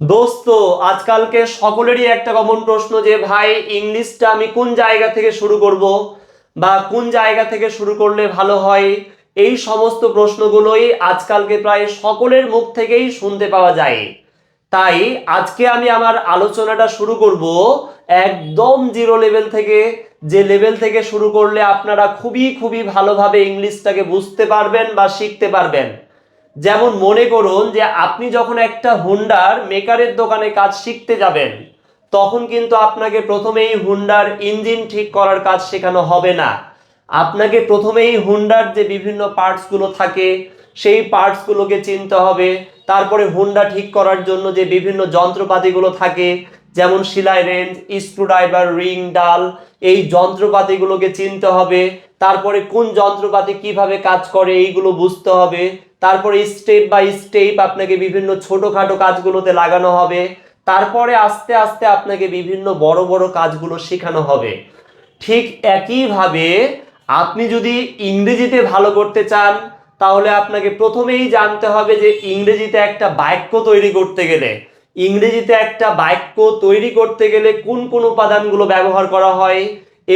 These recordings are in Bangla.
দোস্ত, আজকালকে সকলেরই একটা কমন প্রশ্ন যে ভাই ইংলিশটা আমি কোন জায়গা থেকে শুরু করব বা কোন জায়গা থেকে শুরু করলে ভালো হয়। এই সমস্ত প্রশ্নগুলোই আজকালকে প্রায় সকলের মুখ থেকেই শুনতে পাওয়া যায়। তাই আজকে আমি আমার আলোচনাটা শুরু করব একদম জিরো লেভেল থেকে, যে লেভেল থেকে শুরু করলে আপনারা খুবই খুবই ভালোভাবে ইংলিশটাকে বুঝতে পারবেন বা শিখতে পারবেন। যেমন মনে করুন যে আপনি যখন একটা হুন্ডার মেকারের দোকানে কাজ শিখতে যাবেন, তখন কিন্তু আপনাকে প্রথমেই হুন্ডার ইঞ্জিন ঠিক করার কাজ শেখানো হবে না। আপনাকে প্রথমেই হুন্ডার যে বিভিন্ন পার্টসগুলো থাকে সেই পার্টসগুলোকে চিনতে হবে। তারপরে হুন্ডা ঠিক করার জন্য যে বিভিন্ন যন্ত্রপাতিগুলো থাকে, যেমন সেলাই রেঞ্জ, স্ক্রুড্রাইভার, রিং, ডাল, এই যন্ত্রপাতিগুলোকে চিনতে হবে। তারপরে কোন যন্ত্রপাতি কিভাবে কাজ করে এইগুলো বুঝতে হবে। তারপরে স্টেপ বাই স্টেপ আপনাকে বিভিন্ন ছোটখাটো কাজগুলোতে লাগানো হবে। তারপরে আস্তে আস্তে আপনাকে বিভিন্ন বড় বড় কাজগুলো শেখানো হবে। ঠিক একইভাবে আপনি যদি ইংরেজিতে ভালো করতে চান, তাহলে আপনাকে প্রথমেই জানতে হবে যে ইংরেজিতে একটা বাক্য তৈরি করতে গেলে, কোন কোন উপাদানগুলো ব্যবহার করা হয়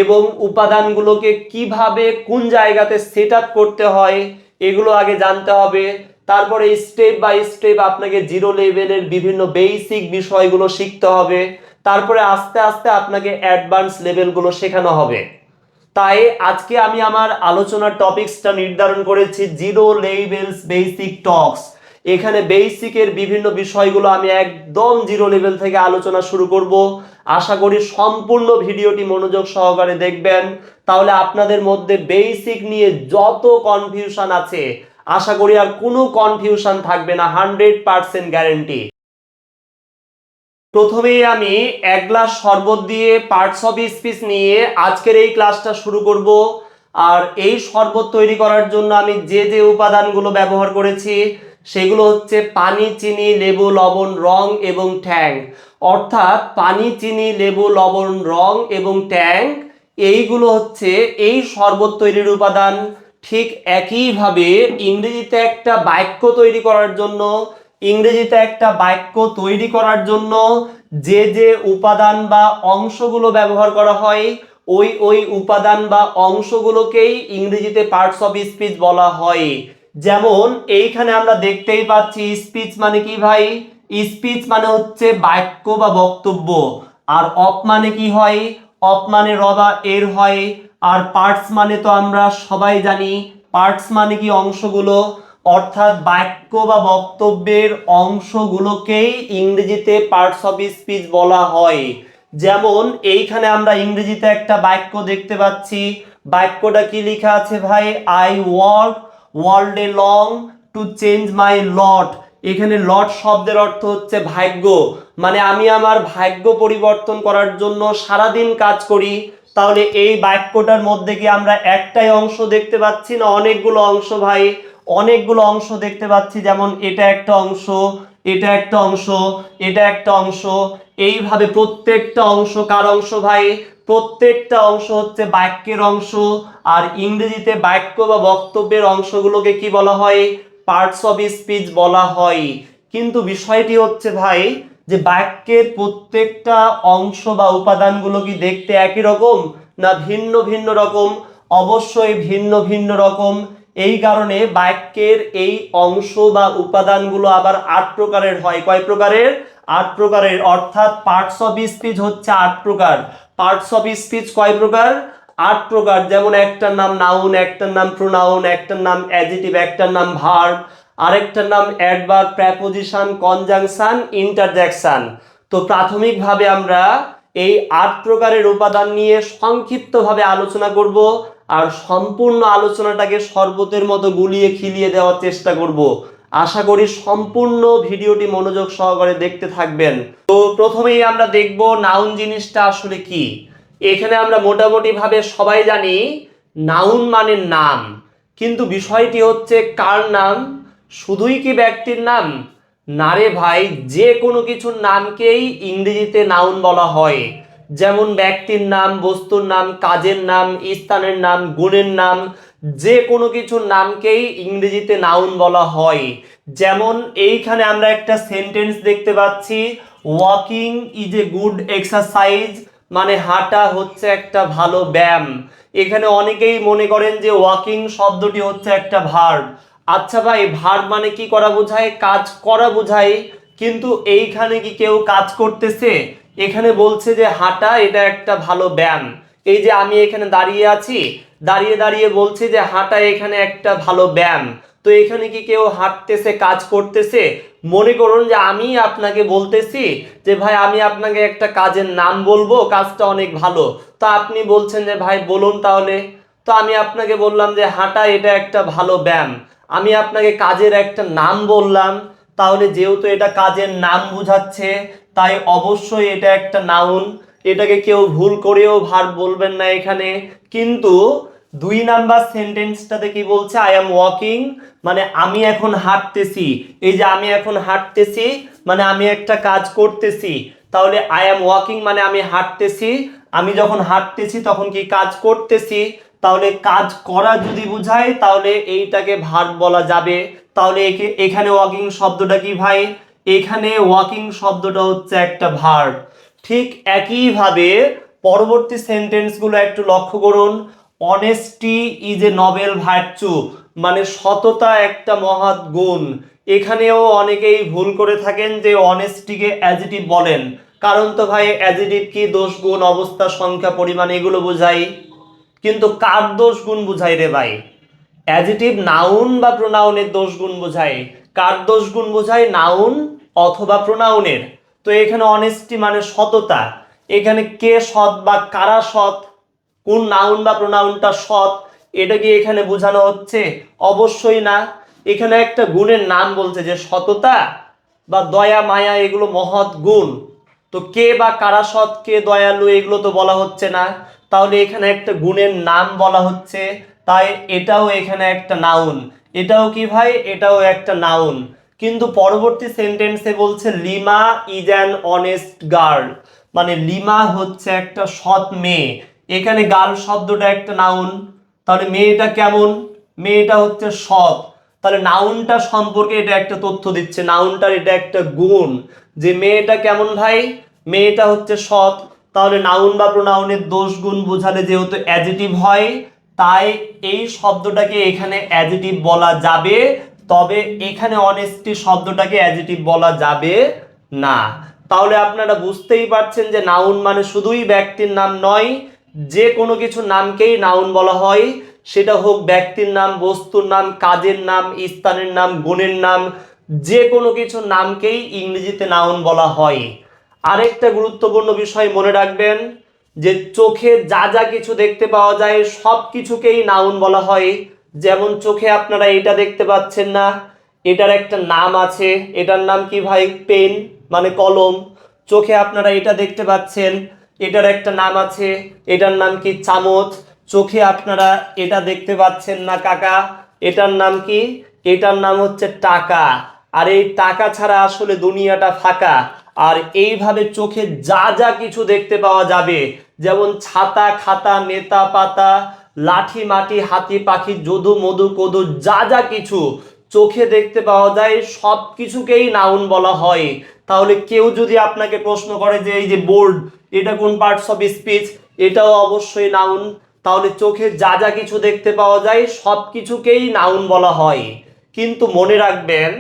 এবং উপাদানগুলোকে কিভাবে কোন জায়গাতে সেট আপ করতে হয়, এগুলো আগে জানতে হবে। তারপরে স্টেপ বাই স্টেপ আপনাকে জিরো লেভেলের বিভিন্ন বেসিক বিষয়গুলো শিখতে হবে। তারপরে আস্তে আস্তে আপনাকে অ্যাডভান্স লেভেলগুলো শেখানো হবে। তাই আজকে আমি আমার আলোচনার টপিকসটা নির্ধারণ করেছি জিরো লেভেলস বেসিক টক্স। এখানে বেসিকের বিভিন্ন বিষয়গুলো আমি একদম জিরো লেভেল থেকে আলোচনা শুরু করব। আশা করি সম্পূর্ণ ভিডিওটি মনোযোগ সহকারে দেখবেন, তাহলে আপনাদের মধ্যে বেসিক নিয়ে যত কনফিউশন আছে আশা করি আর কোনো কনফিউশন থাকবে না, 100% গ্যারেন্টি। প্রথমেই আমি এক গ্লাস শরবত দিয়ে পার্টস অফ স্পিচ নিয়ে আজকের এই ক্লাসটা শুরু করব। আর এই শরবত তৈরি করার জন্য আমি যে যে উপাদানগুলো ব্যবহার করেছি সেগুলো হচ্ছে পানি, চিনি, লেবু, লবণ, রং এবং ট্যাং। অর্থাৎ পানি, চিনি, লেবু, লবণ, রং এবং ট্যাং, এইগুলো হচ্ছে এই শরবত তৈরির উপাদান। ঠিক একইভাবে ইংরেজিতে একটা বাক্য তৈরি করার জন্য যে যে উপাদান বা অংশগুলো ব্যবহার করা হয়, ওই উপাদান বা অংশগুলোকেই ইংরেজিতে পার্টস অফ স্পিচ বলা হয়। যেমন এইখানে আমরা দেখতেই পাচ্ছি স্পিচ মানে কি ভাই? স্পিচ মানে হচ্ছে বাক্য বা বক্তব্য। আর অফ মানে কি হয়? অফ মানে র বা এর হয়। আর পার্টস মানে তো আমরা সবাই জানি, পার্টস মানে কি অংশগুলো। অর্থাৎ বাক্য বা বক্তব্যের অংশগুলোকেই ইংরেজিতে পার্টস অফ স্পিচ বলা হয়। যেমন এইখানে আমরা ইংরেজিতে একটা বাক্য দেখতে পাচ্ছি। বাক্যটা কি লেখা আছে ভাই? I work all day long to change my lot. এখানে লট শব্দের অর্থ হচ্ছে ভাগ্য, মানে আমি আমার ভাগ্য পরিবর্তন করার জন্য সারাদিন কাজ করি। তাহলে এই বাক্যটার মধ্যে কি আমরা একটাই অংশ দেখতে পাচ্ছি না অনেকগুলো অংশ ভাই? অনেকগুলো অংশ দেখতে পাচ্ছি। যেমন এটা একটা অংশ, এটা একটা অংশ, এটা একটা অংশ। এইভাবে প্রত্যেকটা অংশ কার অংশ ভাই? প্রত্যেকটা অংশ হচ্ছে বাক্যের অংশ। আর ইংরেজিতে বাক্য বা বক্তব্যের অংশগুলোকে কি বলা হয়? পার্টস অফ স্পিচ বলা হয়। কিন্তু বিষয়টি হচ্ছে ভাই যে বাক্যের প্রত্যেকটা অংশ বা উপাদানগুলো কি দেখতে একই রকম না ভিন্ন ভিন্ন রকম? অবশ্যই ভিন্ন ভিন্ন রকম। এই কারণে বাক্যের এই অংশ বা উপাদানগুলো আবার 8 প্রকারের হয়। কয় প্রকারের? 8 প্রকারের। অর্থাৎ পার্টস অফ স্পিচ হচ্ছে 8 প্রকার। পার্টস অফ স্পিচ কয় প্রকার? 8 প্রকার। যেমন একটার নাম নাউন, একটার নাম প্রোনাউন, একটার নাম অ্যাডজেক্টিভ, একটার নাম ভার্ব, আরেকটার নাম অ্যাডভার্ব, প্রেপোজিশন, কনজাংশন, ইন্টারজেকশন। তো প্রাথমিকভাবে আমরা এই 8 প্রকারের উপাদান নিয়ে সংক্ষিপ্তভাবে আলোচনা করব। আর সম্পূর্ণ আলোচনাটাকে শরবতের মতো গুলিয়ে খিলিয়ে দেওয়ার চেষ্টা করব। আশা করি সম্পূর্ণ ভিডিওটি মনোযোগ সহকারে দেখতে থাকবেন। তো প্রথমেই আমরা দেখব নাউন জিনিসটা আসলে কি। এখানে আমরা মোটামুটি ভাবে সবাই জানি নাউন মানে নাম, কিন্তু বিষয়টি হচ্ছে কার নাম? শুধুই কি ব্যক্তির নাম? না রে ভাই, যে কোনো কিছুর নামকেই ইংরেজিতে নাউন বলা হয়। যেমন ব্যক্তির নাম, বস্তুর নাম, কাজের নাম, স্থানের নাম, গুণের নাম, যে কোনো কিছুর নামকেই ইংরেজিতে নাউন বলা হয়। যেমন এইখানে আমরা একটা সেন্টেন্স দেখতে পাচ্ছি, walking is a good exercise, মানে হাঁটা হচ্ছে একটা ভালো ব্যায়াম। এখানে অনেকেই মনে করেন যে ওয়াকিং শব্দটি হচ্ছে একটা ভার্ব। আচ্ছা ভাই, ভার্ব মানে কি করা বোঝায়? কাজ করা বোঝায়। কিন্তু এইখানে কি কেউ কাজ করতেছে? এখানে বলছে যে হাঁটা এটা একটা ভালো ব্যায়াম। এই যে আমি এখানে দাঁড়িয়ে আছি, দাঁড়িয়ে দাঁড়িয়ে বলছি যে হাঁটা এখানে একটা ভালো ব্যায়াম। তো এখানে কি কেউ হাঁটতেছে, কাজ করতেছে? মনে করুন যে আমি আপনাকে বলতেছি যে ভাই আমি আপনাকে একটা কাজের নাম বলবো, কাজটা অনেক ভালো। তো আপনি বলছেন যে ভাই বলুন তাহলে। তো আমি আপনাকে বললাম যে হাঁটা এটা একটা ভালো ব্যায়াম। আমি আপনাকে কাজের একটা নাম বললাম, তাহলে যেহেতু এটা কাজের নাম বোঝাচ্ছে তাই অবশ্যই এটা একটা নাউন। এটাকে কেউ ভুল করেও ভার্ব বলবেন না এখানে। কিন্তু 2 নাম্বার সেন্টেন্সটাতে কি বলছে? আই এম ওয়াকিং, মানে আমি এখন হাঁটতেছি। এই যে আমি এখন হাঁটতেছি মানে আমি একটা কাজ করতেছি। তাহলে আই এম ওয়াকিং মানে আমি হাঁটতেছি। আমি যখন হাঁটতেছি তখন কি কাজ করতেছি। তাহলে কাজ করা যদি বোঝায় তাহলে এইটাকে ভার্ব বলা যাবে। তাহলে এখানে ওয়াকিং শব্দটা কি ভাই? এখানে ওয়াকিং শব্দটা হচ্ছে একটা ভার্ব। ঠিক একইভাবে পরবর্তী সেন্টেন্সগুলো একটু লক্ষ্য করুন। Honesty is a Nobel virtue, মানে সততা একটা মহৎ গুণ। এখানেও অনেকেই ভুল করে থাকেন যে অনেস্টিকে অ্যাডজেক্টিভ বলেন। কারণ তো ভাই অ্যাডজেক্টিভ কি দোষ গুণ অবস্থা সংখ্যা পরিমাণ এগুলো বোঝাই, কিন্তু কার দোষ গুণ বোঝাই রে ভাই? অ্যাডজেক্টিভ নাউন বা প্রোনাউনের দোষ গুণ বোঝায়। কার দোষ গুণ বোঝায়? নাউন অথবা প্রোনাউনের। তো এখানে অনেস্টি মানে সততা। এখানে কে সৎ বা কারা সৎ, কোন নাউন বা প্রোনাউনটা সৎ, এটা কি এখানে বোঝানো হচ্ছে? অবশ্যই না। এখানে একটা গুণের নাম বলছে যে সততা বা দয়া মায়া এগুলো মহৎ গুণ। তো কে বা কারা সৎ, কে দয়ালু এগুলো তো বলা হচ্ছে না। তাহলে এখানে একটা গুণের নাম বলা হচ্ছে, তাই এটাও এখানে একটা নাউন। এটাও কি ভাই? এটাও একটা নাউন। কিন্তু পরবর্তী সেন্টেন্সে বলছে lima is an honest girl, মানে লিমা হচ্ছে একটা সৎ মেয়ে। এখানে গার্ল শব্দটা একটা নাউন। তাহলে মেয়েটা কেমন? মেয়েটা হচ্ছে সৎ। তাহলে নাউনটা সম্পর্কে এটা একটা তথ্য দিচ্ছে, নাউনটার এটা একটা গুণ যে মেয়েটা কেমন ভাই? মেয়েটা হচ্ছে সৎ। তাহলে নাউন বা প্রোনাউনের দোষ গুণ বোঝালে যেহেতু অ্যাডজেক্টিভ হয়, তাই এই শব্দটাকে এখানে অ্যাডজেক্টিভ বলা যাবে। তবে এখানে অনেস্টি শব্দটাকে অ্যাডজেক্টিভ বলা যাবে না। তাহলে আপনারা বুঝতেই পারছেন যে নাউন মানে শুধুই ব্যক্তির নাম নয়, যে কোনো কিছু নামকেই নাউন বলা হয়। সেটা হোক ব্যক্তির নাম, বস্তুর নাম, কাজের নাম, স্থানের নাম, গুণের নাম, যে কোনো কিছুর নামকেই ইংরেজিতে নাউন বলা হয়। আরেকটা গুরুত্বপূর্ণ বিষয় মনে রাখবেন যে চোখে যা যা কিছু দেখতে পাওয়া যায় সব কিছুকেই নাউন বলা হয়। যেমন চোখে আপনারা এটা দেখতে পাচ্ছেন না, এটার একটা নাম আছে। এটার নাম কি ভাই? পেন, মানে কলম। চোখে আপনারা এটা দেখতে পাচ্ছেন, এটার একটা নাম আছে। এটার নাম কি? চামচ। চোখে আপনারা এটা দেখতে পাচ্ছেন না কাকা, এটার নাম কি? এটার নাম হচ্ছে টাকা। আর এই টাকা ছাড়া আসলে দুনিয়াটা ফাঁকা। আর এইভাবে চোখে যা যা কিছু দেখতে পাওয়া যাবে, যেমন ছাতা, খাতা, নেতা, পাতা, লাঠি, মাটি, হাতি, পাখি, যদু, মধু, কদু, যা যা কিছু চোখে দেখতে পাওয়া যায় সব কিছুকেই নাউন বলা হয়। তাহলে কেউ যদি আপনাকে প্রশ্ন করে যে এই যে বোর্ড, এটা কোন পার্টস অফ স্পিচ, এটাও অবশ্যই নাউন। তাহলে চোখে যা যা কিছু দেখতে পাওয়া যায় সব কিছুকেই নাউন বলা হয়। কিন্তু মনে রাখবেন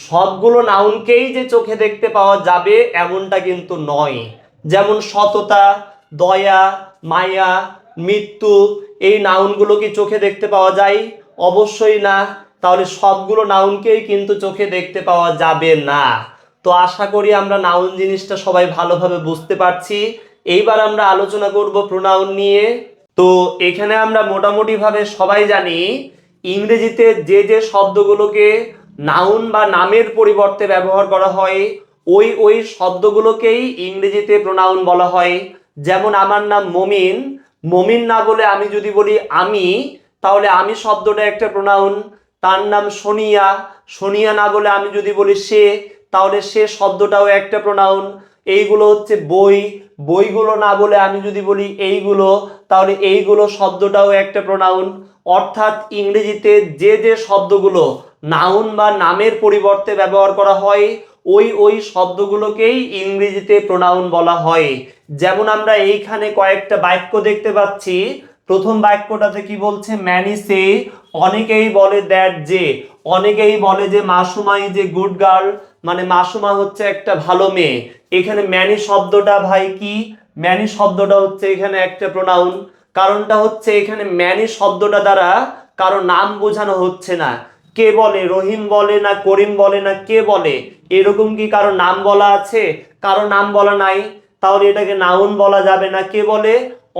সবগুলো নাউনকেই যে চোখে দেখতে পাওয়া যাবে এমনটা কিন্তু নয়। যেমন সততা, দয়া, মায়া, মৃত্যু, এই নাউনগুলো কি চোখে দেখতে পাওয়া যায়? অবশ্যই না। তাহলে সবগুলো নাউনকেই কিন্তু চোখে দেখতে পাওয়া যাবে না। তো আশা করি আমরা নাউন জিনিসটা সবাই ভালোভাবে বুঝতে পারছি। এইবার আমরা আলোচনা করব প্রোনাউন নিয়ে। তো এখানে আমরা মোটামুটি ভাবে সবাই জানি ইংরেজিতে যে যে শব্দগুলোকে নাউন বা নামের পরিবর্তে ব্যবহার করা হয় ওই ওই শব্দগুলোকেই ইংরেজিতে প্রোনাউন বলা হয়। যেমন আমার নাম মমিন, মমিন না বলে আমি যদি বলি আমি, তাহলে আমি শব্দটা একটা প্রোনাউন। তার নাম সোনিয়া, সোনিয়া না বলে আমি যদি বলি সে, তাহলে সে শব্দটাও একটা প্রোনাউন। এইগুলো হচ্ছে বই, বইগুলো না বলে আমি যদি বলি এইগুলো, তাহলে এইগুলো শব্দটাও একটা প্রোনাউন। অর্থাৎ ইংরেজিতে যে যে শব্দগুলো নাউন বা নামের পরিবর্তে ব্যবহার করা হয় ওই শব্দগুলোকেই ইংরেজিতে প্রোনাউন বলা হয়। যেমন আমরা এইখানে কয়েকটা বাক্য দেখতে পাচ্ছি। প্রথম বাক্যটাতে কি বলছে, ম্যানি সে, অনেকেই বলে দ্যাট, যে অনেকেই বলে যে Masuma is a good girl, মানে মাসুমা হচ্ছে একটা ভালো মেয়ে। এখানে ম্যানি শব্দটা ভাই কি, ম্যানি শব্দটা হচ্ছে এখানে একটা প্রোনাউন। কারণটা হচ্ছে এখানে ম্যানি শব্দটা দ্বারা কারো নাম বোঝানো হচ্ছে না। কে বলে, রহিম বলে না করিম বলে না কে বলে, এরকম কি কারো নাম বলা আছে? কারো নাম বলা নাই, তাহলে এটাকে নাউন বলা যাবে না। কে বলে,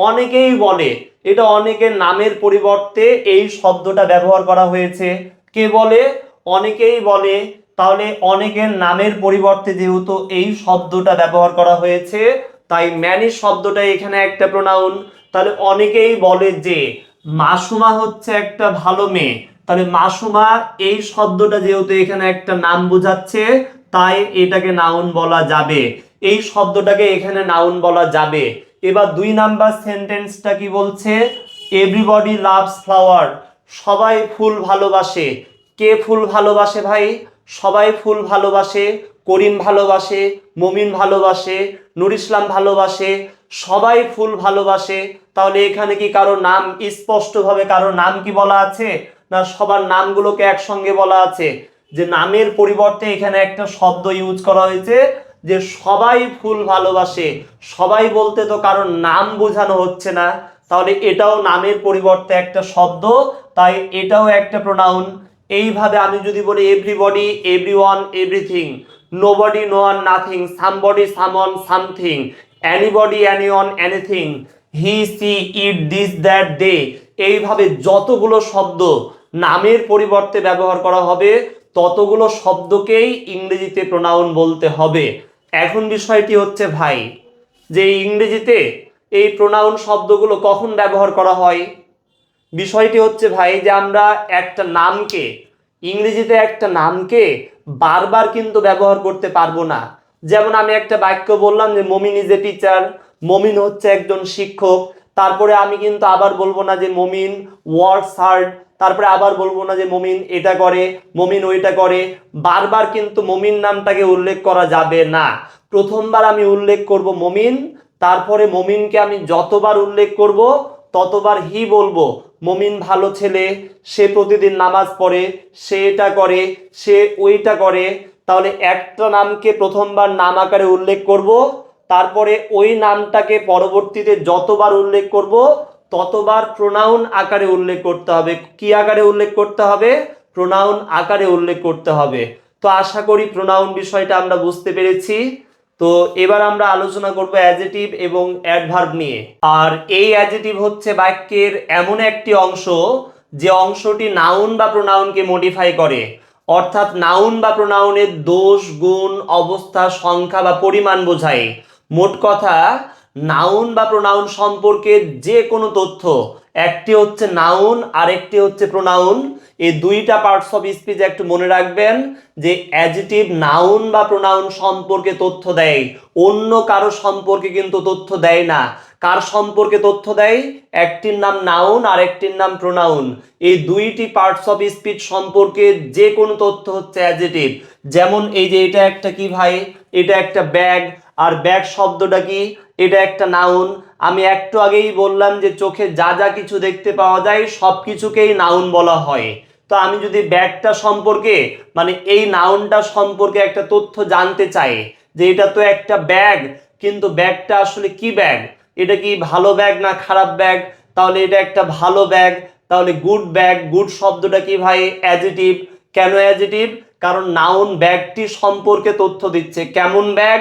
অনেকেই বলে, এটা অনেকের নামের পরিবর্তে এই শব্দটা ব্যবহার করা হয়েছে। কে বলে, অনেকেই বলে, তাহলে অনেকের নামের পরিবর্তে যেহেতু এই শব্দটা ব্যবহার করা হয়েছে তাই ম্যানি শব্দটা এখানে একটা প্রোনাউন। তাহলে অনেকেই বলে যে মাসুমা হচ্ছে একটা ভালো মেয়ে, তাহলে মাসুমা এই শব্দটা যেহেতু এখানে একটা নাম বোঝাচ্ছে তাই এটাকে নাউন বলা যাবে, এই শব্দটাকে এখানে নাউন বলা যাবে। এবার 2 নাম্বার সেন্টেন্সটা কি বলছে, এভরিবডি লাভস ফ্লাওয়ার, সবাই ফুল ভালোবাসে। কে ফুল ভালোবাসে ভাই, সবাই ফুল ভালোবাসে, করিম ভালোবাসে, মমিন ভালোবাসে, নুর ইসলাম ভালোবাসে, সবাই ফুল ভালোবাসে। তাহলে এখানে কি কারো নাম স্পষ্টভাবে কারো নাম কি বলা আছে, না সবার নামগুলোকে একসঙ্গে বলা আছে? যে নামের পরিবর্তে এখানে একটা শব্দ ইউজ করা হয়েছে যে সবাই ফুল ভালোবাসে। সবাই বলতে তো কারোর নাম বোঝানো হচ্ছে না, তাহলে এটাও নামের পরিবর্তে একটা শব্দ, তাই এটাও একটা প্রোনাউন। এইভাবে আমি যদি বলি everybody, everyone, everything, nobody, no one, nothing, somebody, someone, something, anybody, anyone, anything, he, she, it, this, that, they, এইভাবে যতগুলো শব্দ নামের পরিবর্তে ব্যবহার করা হবে ততগুলো শব্দকেই ইংরেজিতে প্রোনাউন বলতে হবে। এখন বিষয়টি হচ্ছে ভাই যে ইংরেজিতে এই প্রোনাউন শব্দগুলো কখন ব্যবহার করা হয়। বিষয়টি হচ্ছে ভাই যে আমরা একটা নামকে, ইংরেজিতে একটা নামকে বারবার কিন্তু ব্যবহার করতে পারবো না। যেমন আমি একটা বাক্য বললাম যে মমিন ইজ এ টিচার, মমিন হচ্ছে একজন শিক্ষক, তারপরে আমি কিন্তু আবার বলবো না যে মমিন ওয়ার্কস হার্ড, তারপরে আবার বলবো না যে মমিন এটা করে, মমিন ওইটা করে। বারবার কিন্তু মমিন নামটাকে উল্লেখ করা যাবে না। প্রথমবার আমি উল্লেখ করব মমিন, তারপরে মমিনকে আমি যতবার উল্লেখ করব ততবার হি বলবো। মমিন ভালো ছেলে, সে প্রতিদিন নামাজ পড়ে, সে এটা করে, সে ওইটা করে। তাহলে একটা নামকে প্রথমবার নাম আকারে উল্লেখ করব, তারপরে ওই নামটাকে পরবর্তীতে যতবার উল্লেখ করব ততবার প্রোনাউন আকারে উল্লেখ করতে হবে। কি আকারে উল্লেখ করতে হবে? প্রোনাউন আকারে উল্লেখ করতে হবে। তো আশা করি প্রোনাউন বিষয়টা আমরা বুঝতে পেরেছি। তো এবার আমরা আলোচনা করব অ্যাডজেটিভ এবং অ্যাডভার্ব নিয়ে। আর এই অ্যাডজেটিভ হচ্ছে বাক্যের এমন একটি অংশ যে অংশটি নাউন বা প্রোনাউনকে মডিফাই করে, অর্থাৎ নাউন বা প্রোনাউনের দোষ, গুণ, অবস্থা, সংখ্যা বা পরিমাণ বোঝায়। মোট কথা নাউন বা প্রোনাউন সম্পর্কে যে কোনো তথ্য, একটি হচ্ছে নাউন আর একটি হচ্ছে প্রোনাউন, এই দুইটা পার্টস অফ স্পিচ একটু মনে রাখবেন যে অ্যাডজেটিভ নাউন বা প্রোনাউন সম্পর্কে তথ্য দেয়, অন্য কারো সম্পর্কে কিন্তু তথ্য দেয় না। কার সম্পর্কে তথ্য দেয়? একটির নাম নাউন আর একটির নাম প্রোনাউন। এই দুইটি পার্টস অফ স্পিচ সম্পর্কে যে কোনো তথ্য হচ্ছে অ্যাডজেটিভ। যেমন এই যে এটা একটা কি ভাই, এটা একটা ব্যাগ, আর ব্যাগ শব্দটা কি, এটা একটা নাউন। আমি একটু আগেই বললাম যে চোখে যা যা কিছু দেখতে পাওয়া যায় সব কিছুকেই নাউন বলা হয়। তো আমি যদি ব্যাগটা সম্পর্কে মানে এই নাউনটা সম্পর্কে একটা তথ্য জানতে চাই যে এটা তো একটা ব্যাগ, কিন্তু ব্যাগটা আসলে কি ব্যাগ, এটা কি ভালো ব্যাগ না খারাপ ব্যাগ, তাহলে এটা একটা ভালো ব্যাগ। তাহলে গুড ব্যাগ, গুড শব্দটা কি ভাই? অ্যাডজেটিভ। কেন অ্যাডজেটিভ? কারণ নাউন ব্যাগটি সম্পর্কে তথ্য দিচ্ছে, কেমন ব্যাগ,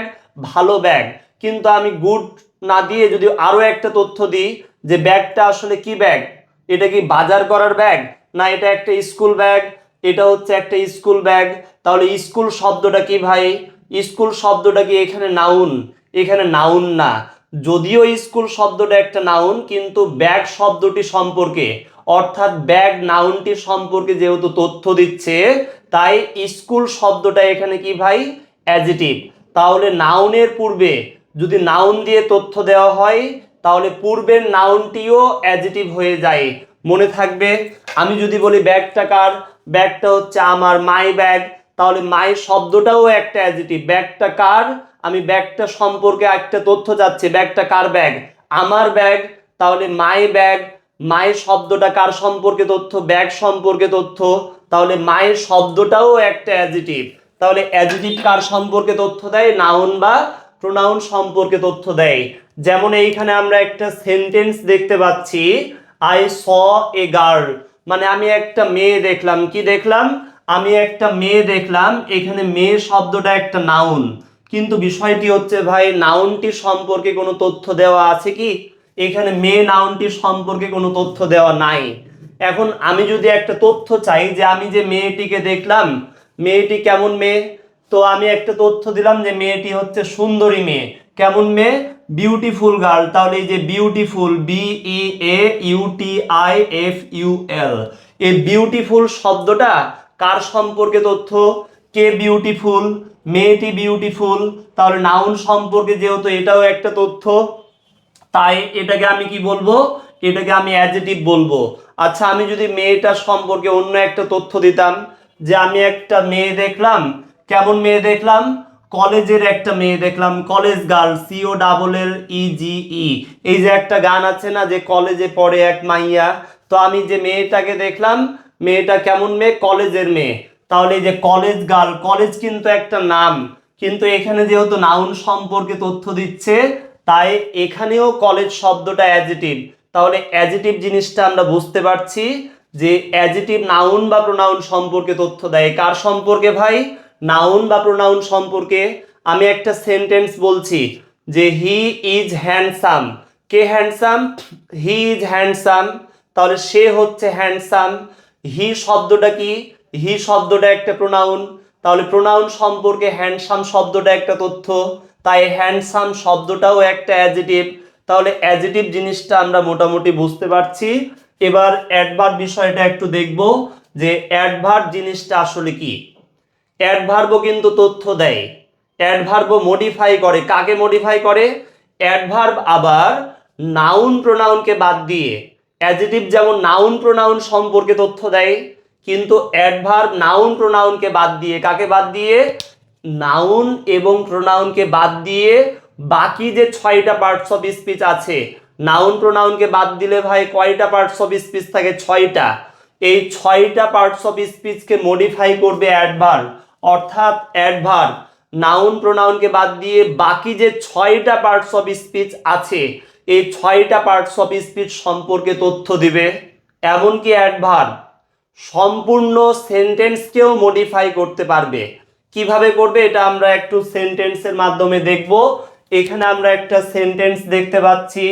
ভালো ব্যাগ। কিন্তু আমি গুড না দিয়ে যদি আরো একটা তথ্য দিই যে ব্যাগটা আসলে কি ব্যাগ, এটা কি বাজার করার ব্যাগ না এটা একটা স্কুল ব্যাগ, এটা হচ্ছে একটা স্কুল ব্যাগ। তাহলে স্কুল শব্দটা কি ভাই? স্কুল শব্দটা কি এখানে নাউন? এখানে নাউন না। যদিও স্কুল শব্দটা একটা নাউন কিন্তু ব্যাগ শব্দটি সম্পর্কে, অর্থাৎ ব্যাগ নাউনটি সম্পর্কে যেহেতু তথ্য দিচ্ছে তাই স্কুল শব্দটা এখানে কি ভাই? অ্যাডজেটিভ। তাহলে নাউনের পূর্বে যদি নাউন দিয়ে তথ্য দেওয়া হয় তাহলে পূর্বের নাউনটিও অ্যাডজেটিভ হয়ে যায়। মনে থাকবে। আমি যদি বলি ব্যাগটা কার, ব্যাগটা হচ্ছে আমার, মাই ব্যাগ, তাহলে মাই শব্দটাও একটা অ্যাডজেক্টিভ। ব্যাগটা কার, আমি ব্যাগটা সম্পর্কে একটা তথ্য চাচ্ছি, ব্যাগটা কার ব্যাগ, আমার ব্যাগ, তাহলে মাই ব্যাগ। মাই শব্দটা কার সম্পর্কে তথ্য, ব্যাগ সম্পর্কে তথ্য, তাহলে মাই শব্দটাও একটা অ্যাডজেক্টিভ। তাহলে অ্যাডজেক্টিভ কার সম্পর্কে তথ্য দেয়, নাউন বা প্রোনাউন সম্পর্কে তথ্য দেয়। যেমন এইখানে আমরা একটা সেন্টেন্স দেখতে পাচ্ছি, আই স এ গার্ল, মানে আমি একটা মেয়ে দেখলাম। কি দেখলাম, আমি একটা মেয়ে দেখলাম। এখানে মেয়ে শব্দটা একটা নাউন, কিন্তু বিষয়টি হচ্ছে ভাই নাউনটি সম্পর্কে কোনো তথ্য দেওয়া আছে কি, এখানে মেয়ে নাউনটি সম্পর্কে কোনো তথ্য দেওয়া নাই। এখন আমি যদি একটা তথ্য চাই যে আমি যে মেয়েটিকে দেখলাম, মেয়েটি কেমন মেয়ে, তো আমি একটা তথ্য দিলাম যে মেয়েটি হচ্ছে সুন্দরী মেয়ে। কেমন মেয়ে, বিউটিফুল গার্ল। তাহলে এই যে বিউটিফুল, BEAUTIFUL, এই বিউটিফুল শব্দটা কার সম্পর্কে তথ্য, কে বিউটিফুল, মেয়েটি বিউটিফুল, তাহলে নাউন সম্পর্কে যেহেতু এটাও একটা তথ্য, তাই এটাকে আমি কি বলবো, এটাকে আমি অ্যাডজেক্টিভ বলবো। আচ্ছা, আমি যদি মেয়েটা সম্পর্কে অন্য একটা তথ্য দিতাম যে আমি একটা মেয়ে দেখলাম, কেমন মেয়ে দেখলাম, কলেজের একটা মেয়ে দেখলাম, কলেজ গার্ল, COLLEGE। এই যে একটা গান আছে না, যে কলেজে পড়ে এক মাইয়া, তো আমি যে মেয়েটাকে দেখলাম, মেয়েটা কেমন মেয়ে, কলেজের মেয়ে। তাহলে এই যে কলেজ গার্ল, কলেজ কিন্তু একটা নাম, কিন্তু এখানে যেহেতু নাউন সম্পর্কে তথ্য দিচ্ছে, তাই এখানেও কলেজ শব্দটা অ্যাডজেটিভ। তাহলে অ্যাডজেটিভ জিনিসটা আমরা বুঝতে পারছি যে অ্যাডজেটিভ নাউন বা প্রোনাউন সম্পর্কে তথ্য দেয়। কার সম্পর্কে ভাই, নাউন বা প্রোনাউন সম্পর্কে। আমি একটা সেন্টেন্স বলছি যে he is handsome, K handsome, he is handsome, তাহলে সে হচ্ছে হ্যান্ডসাম। হি শব্দটা কি, হি শব্দটা একটা প্রোনাউন, তাহলে প্রোনাউন সম্পর্কে হ্যান্ডসাম শব্দটা একটা তথ্য, তাই হ্যান্ডসাম শব্দটাও একটা অ্যাডজেটিভ। তাহলে অ্যাডজেটিভ জিনিসটা আমরা মোটামুটি বুঝতে পারছি। এবার অ্যাডভার্ব বিষয়টা একটু দেখব যে অ্যাডভার্ব জিনিসটা আসলে কি। অ্যাডভার্বও কিন্তু তথ্য দেয়, অ্যাডভার্বও মডিফাই করে। কাকে মডিফাই করে, অ্যাডভার্ব আবার নাউন প্রোনাউনকে বাদ দিয়ে, অ্যাডজেটিভ যেমন নাউন প্রোনাউন সম্পর্কে তথ্য দেয়, কিন্তু অ্যাডভার্ব নাউন প্রোনাউনকে বাদ দিয়ে, কাকে বাদ দিয়ে, নাউন এবং প্রোনাউনকে বাদ দিয়ে বাকি যে 6টা পার্টস অফ স্পিচ আছে, নাউন প্রোনাউনকে বাদ দিলে ভাই কয়টা পার্টস অফ স্পিচ থাকে, 6টা। এই 6টা পার্টস অফ স্পিচকে মডিফাই করবে অ্যাডভার্ব। অর্থাৎ অ্যাডভার্ব নাউন প্রোনাউনকে বাদ দিয়ে বাকি যে 6টা পার্টস অফ স্পিচ আছে, এই 6টা পার্টস অফ স্পিচ সম্পর্কে তথ্য দিবে। এমনকি অ্যাডভার্ব সম্পূর্ণ সেন্টেন্সকেও মডিফাই করতে পারবে। কিভাবে করবে এটা আমরা একটু সেন্টেন্সের মাধ্যমে দেখব। এখানে আমরা একটা সেন্টেন্স দেখতে পাচ্ছি,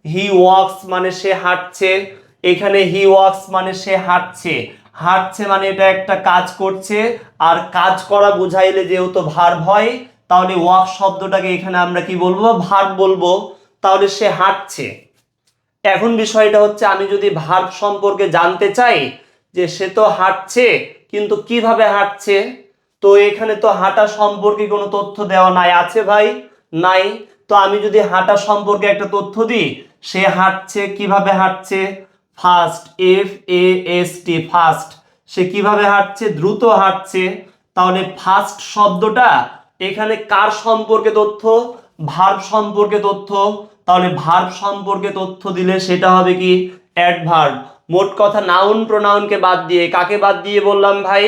হি ওয়াকস মানে সে হাঁটছে। এখানে হি ওয়াকস মানে সে হাঁটছে, হাঁটছে মানে এটা একটা কাজ করছে, আর কাজ করা বুঝাইলে যেহেতু ভার্ব হয়, তাহলে ওয়াক শব্দটাকে এখানে আমরা কি বলবো, ভার্ব বলবো। তাহলে সে হাঁটছে। এখন বিষয়টা হচ্ছে আমি যদি ভার্ব সম্পর্কে জানতে চাই যে সে তো হাঁটছে, কিন্তু কিভাবে হাঁটছে, তো এখানে তো হাঁটা সম্পর্কে কোনো তথ্য দেওয়া নাই, আছে ভাই, নাই। তো আমি যদি হাঁটা সম্পর্কে একটা তথ্য দিই, সে হাঁটছে, কিভাবে হাঁটছে, ফাস্ট, FAST, ফাস্ট, সে কিভাবে হাঁটছে, দ্রুত হাঁটছে। তাহলে ফাস্ট শব্দটা এখানে কার সম্পর্কে তথ্য, ভার্ব সম্পর্কে তথ্য। তাহলে ভার্ব সম্পর্কে তথ্য দিলে সেটা হবে কি, অ্যাডভার্ব। মোট কথা নাউন প্রোনাউনকে বাদ দিয়ে, কাকে বাদ দিয়ে বললাম ভাই,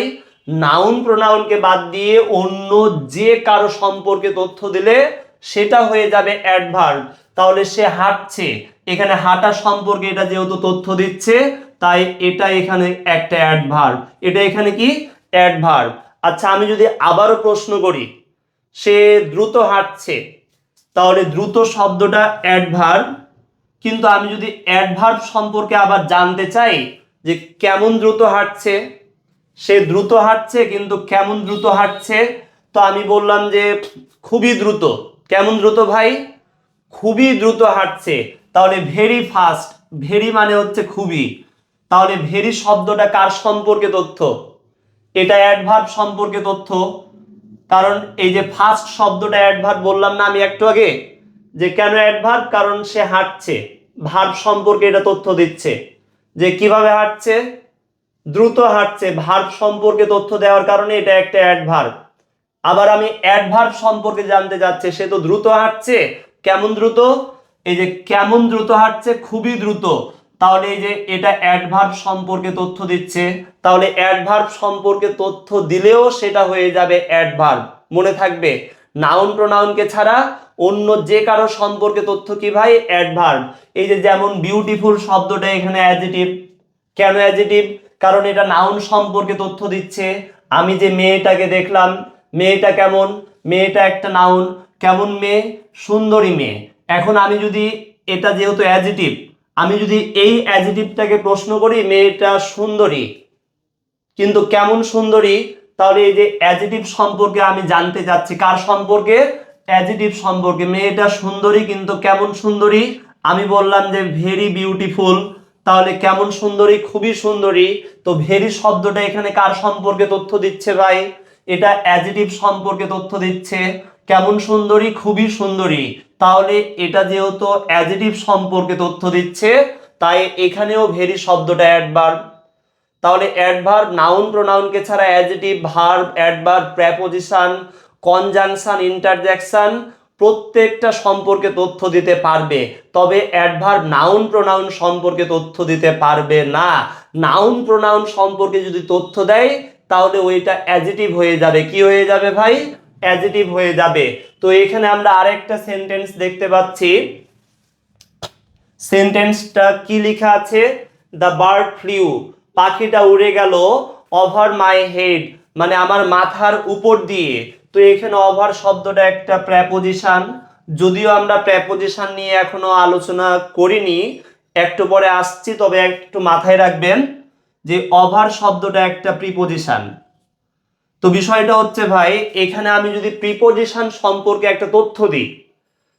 নাউন প্রোনাউনকে বাদ দিয়ে অন্য যে কারো সম্পর্কে তথ্য দিলে সেটা হয়ে যাবে অ্যাডভার্ব। তাহলে সে হাঁটছে, এখানে হাঁটা সম্পর্কে এটা যেহেতু তথ্য দিচ্ছে, তাই এটা এখানে একটা অ্যাডভার্ব, এটা এখানে কি, অ্যাডভার্ব। আচ্ছা, আমি যদি আবারও প্রশ্ন করি, সে দ্রুত হাঁটছে, তাহলে দ্রুত শব্দটা অ্যাডভার্ব, কিন্তু আমি যদি অ্যাডভার্ব সম্পর্কে আবার জানতে চাই যে কেমন দ্রুত হাঁটছে, সে দ্রুত হাঁটছে কিন্তু কেমন দ্রুত হাঁটছে, তো আমি বললাম যে খুবই দ্রুত। কেমন দ্রুত ভাই, খুবই দ্রুত হাঁটছে। তাহলে ভেরি ফাস্ট, ভেরি মানে হচ্ছে খুবই, তাহলে ভেরি শব্দটা কার সম্পর্কে তথ্য, এটা অ্যাডভার্ব সম্পর্কে তথ্য। কারণ এই যে ফার্স্ট শব্দটা অ্যাডভার্ব বললাম না আমি একটু আগে, যে কেন অ্যাডভার্ব, কারণ সে হাঁটছে, ভার্ব সম্পর্কে এটা তথ্য দিচ্ছে। যে কিভাবে হাঁটছে, দ্রুত হাঁটছে, ভার্ব সম্পর্কে তথ্য দেওয়ার কারণে এটা একটা অ্যাডভার্ব। আবার আমি অ্যাডভার্ব সম্পর্কে জানতে যাচ্ছি, সে তো দ্রুত হাঁটছে, কেমন দ্রুত, এই যে কেমন দ্রুত হাঁটছে, খুবই দ্রুত, তাহলে এই যে এটা অ্যাডভার্ব সম্পর্কে তথ্য দিচ্ছে, তাহলে অ্যাডভার্ব সম্পর্কে তথ্য দিলেও সেটা হয়ে যাবে অ্যাডভার্ব। মনে থাকবে, নাউন প্রোনাউনকে ছাড়া অন্য যে কারো সম্পর্কে তথ্য কি ভাই, অ্যাডভার্ব। এই যে যেমন বিউটিফুল শব্দটা এখানে অ্যাডজেটিভ। কেন অ্যাডজেটিভ? কারণ এটা নাউন সম্পর্কে তথ্য দিচ্ছে। আমি যে মেয়েটাকে দেখলাম, মেয়েটা কেমন, মেয়েটা একটা নাউন, কেমন মেয়ে, সুন্দরী মেয়ে। এখন আমি যদি, এটা যেহেতু অ্যাডজেটিভ, আমি যদি এই অ্যাডজেটিভটাকে প্রশ্ন করি মেয়েটা সুন্দরী, কিন্তু কেমন সুন্দরী, তাহলে এই যে অ্যাডজেটিভ সম্পর্কে আমি জানতে চাচ্ছি, কার সম্পর্কে, অ্যাডজেটিভ সম্পর্কে। মেয়েটা সুন্দরী কিন্তু কেমন সুন্দরী, আমি বললাম যে ভেরি বিউটিফুল, তাহলে কেমন সুন্দরী, খুবই সুন্দরী। তো ভেরি শব্দটা এখানে কার সম্পর্কে তথ্য দিচ্ছে ভাই, এটা অ্যাডজেটিভ সম্পর্কে তথ্য দিচ্ছে। কেমন সুন্দরী, খুবই সুন্দরী, তাহলে এটা যেহেতু অ্যাডজেটিভ সম্পর্কে তথ্য দিচ্ছে, তাই এখানেও ভেরি শব্দটা অ্যাডভার্ব। তাহলে অ্যাডভার্ব নাউন প্রোনাউনকে ছাড়া adjective, verb, adverb, preposition, conjunction, interjection প্রত্যেকটা সম্পর্কে তথ্য দিতে পারবে, তবে অ্যাডভার্ব নাউন প্রোনাউন সম্পর্কে তথ্য দিতে পারবে না। নাউন প্রোনাউন সম্পর্কে যদি তথ্য দেয় তাহলে ওইটা অ্যাডজেটিভ হয়ে যাবে। কি হয়ে যাবে ভাই, অ্যাডজেটিভ হয়ে যাবে। তো এখানে আমরা আরেকটা সেন্টেন্স দেখতে পাচ্ছি, সেন্টেন্সটা কি লেখা আছে, দ্য বার্ড ফ্লিউ, পাখিটা উড়ে গেল, ওভার মাই হেড, মানে আমার মাথার উপর দিয়ে। তো এখানে ওভার শব্দটা একটা প্রেপোজিশন, যদিও আমরা প্রেপোজিশন নিয়ে এখনো আলোচনা করিনি, একটু পরে আসছি, তবে একটু মাথায় রাখবেন যে ওভার শব্দটা একটা প্রিপোজিশন। তো বিষয়টা হচ্ছে ভাই, এখানে আমি যদি প্রিপোজিশন সম্পর্কে একটা তথ্য দিই,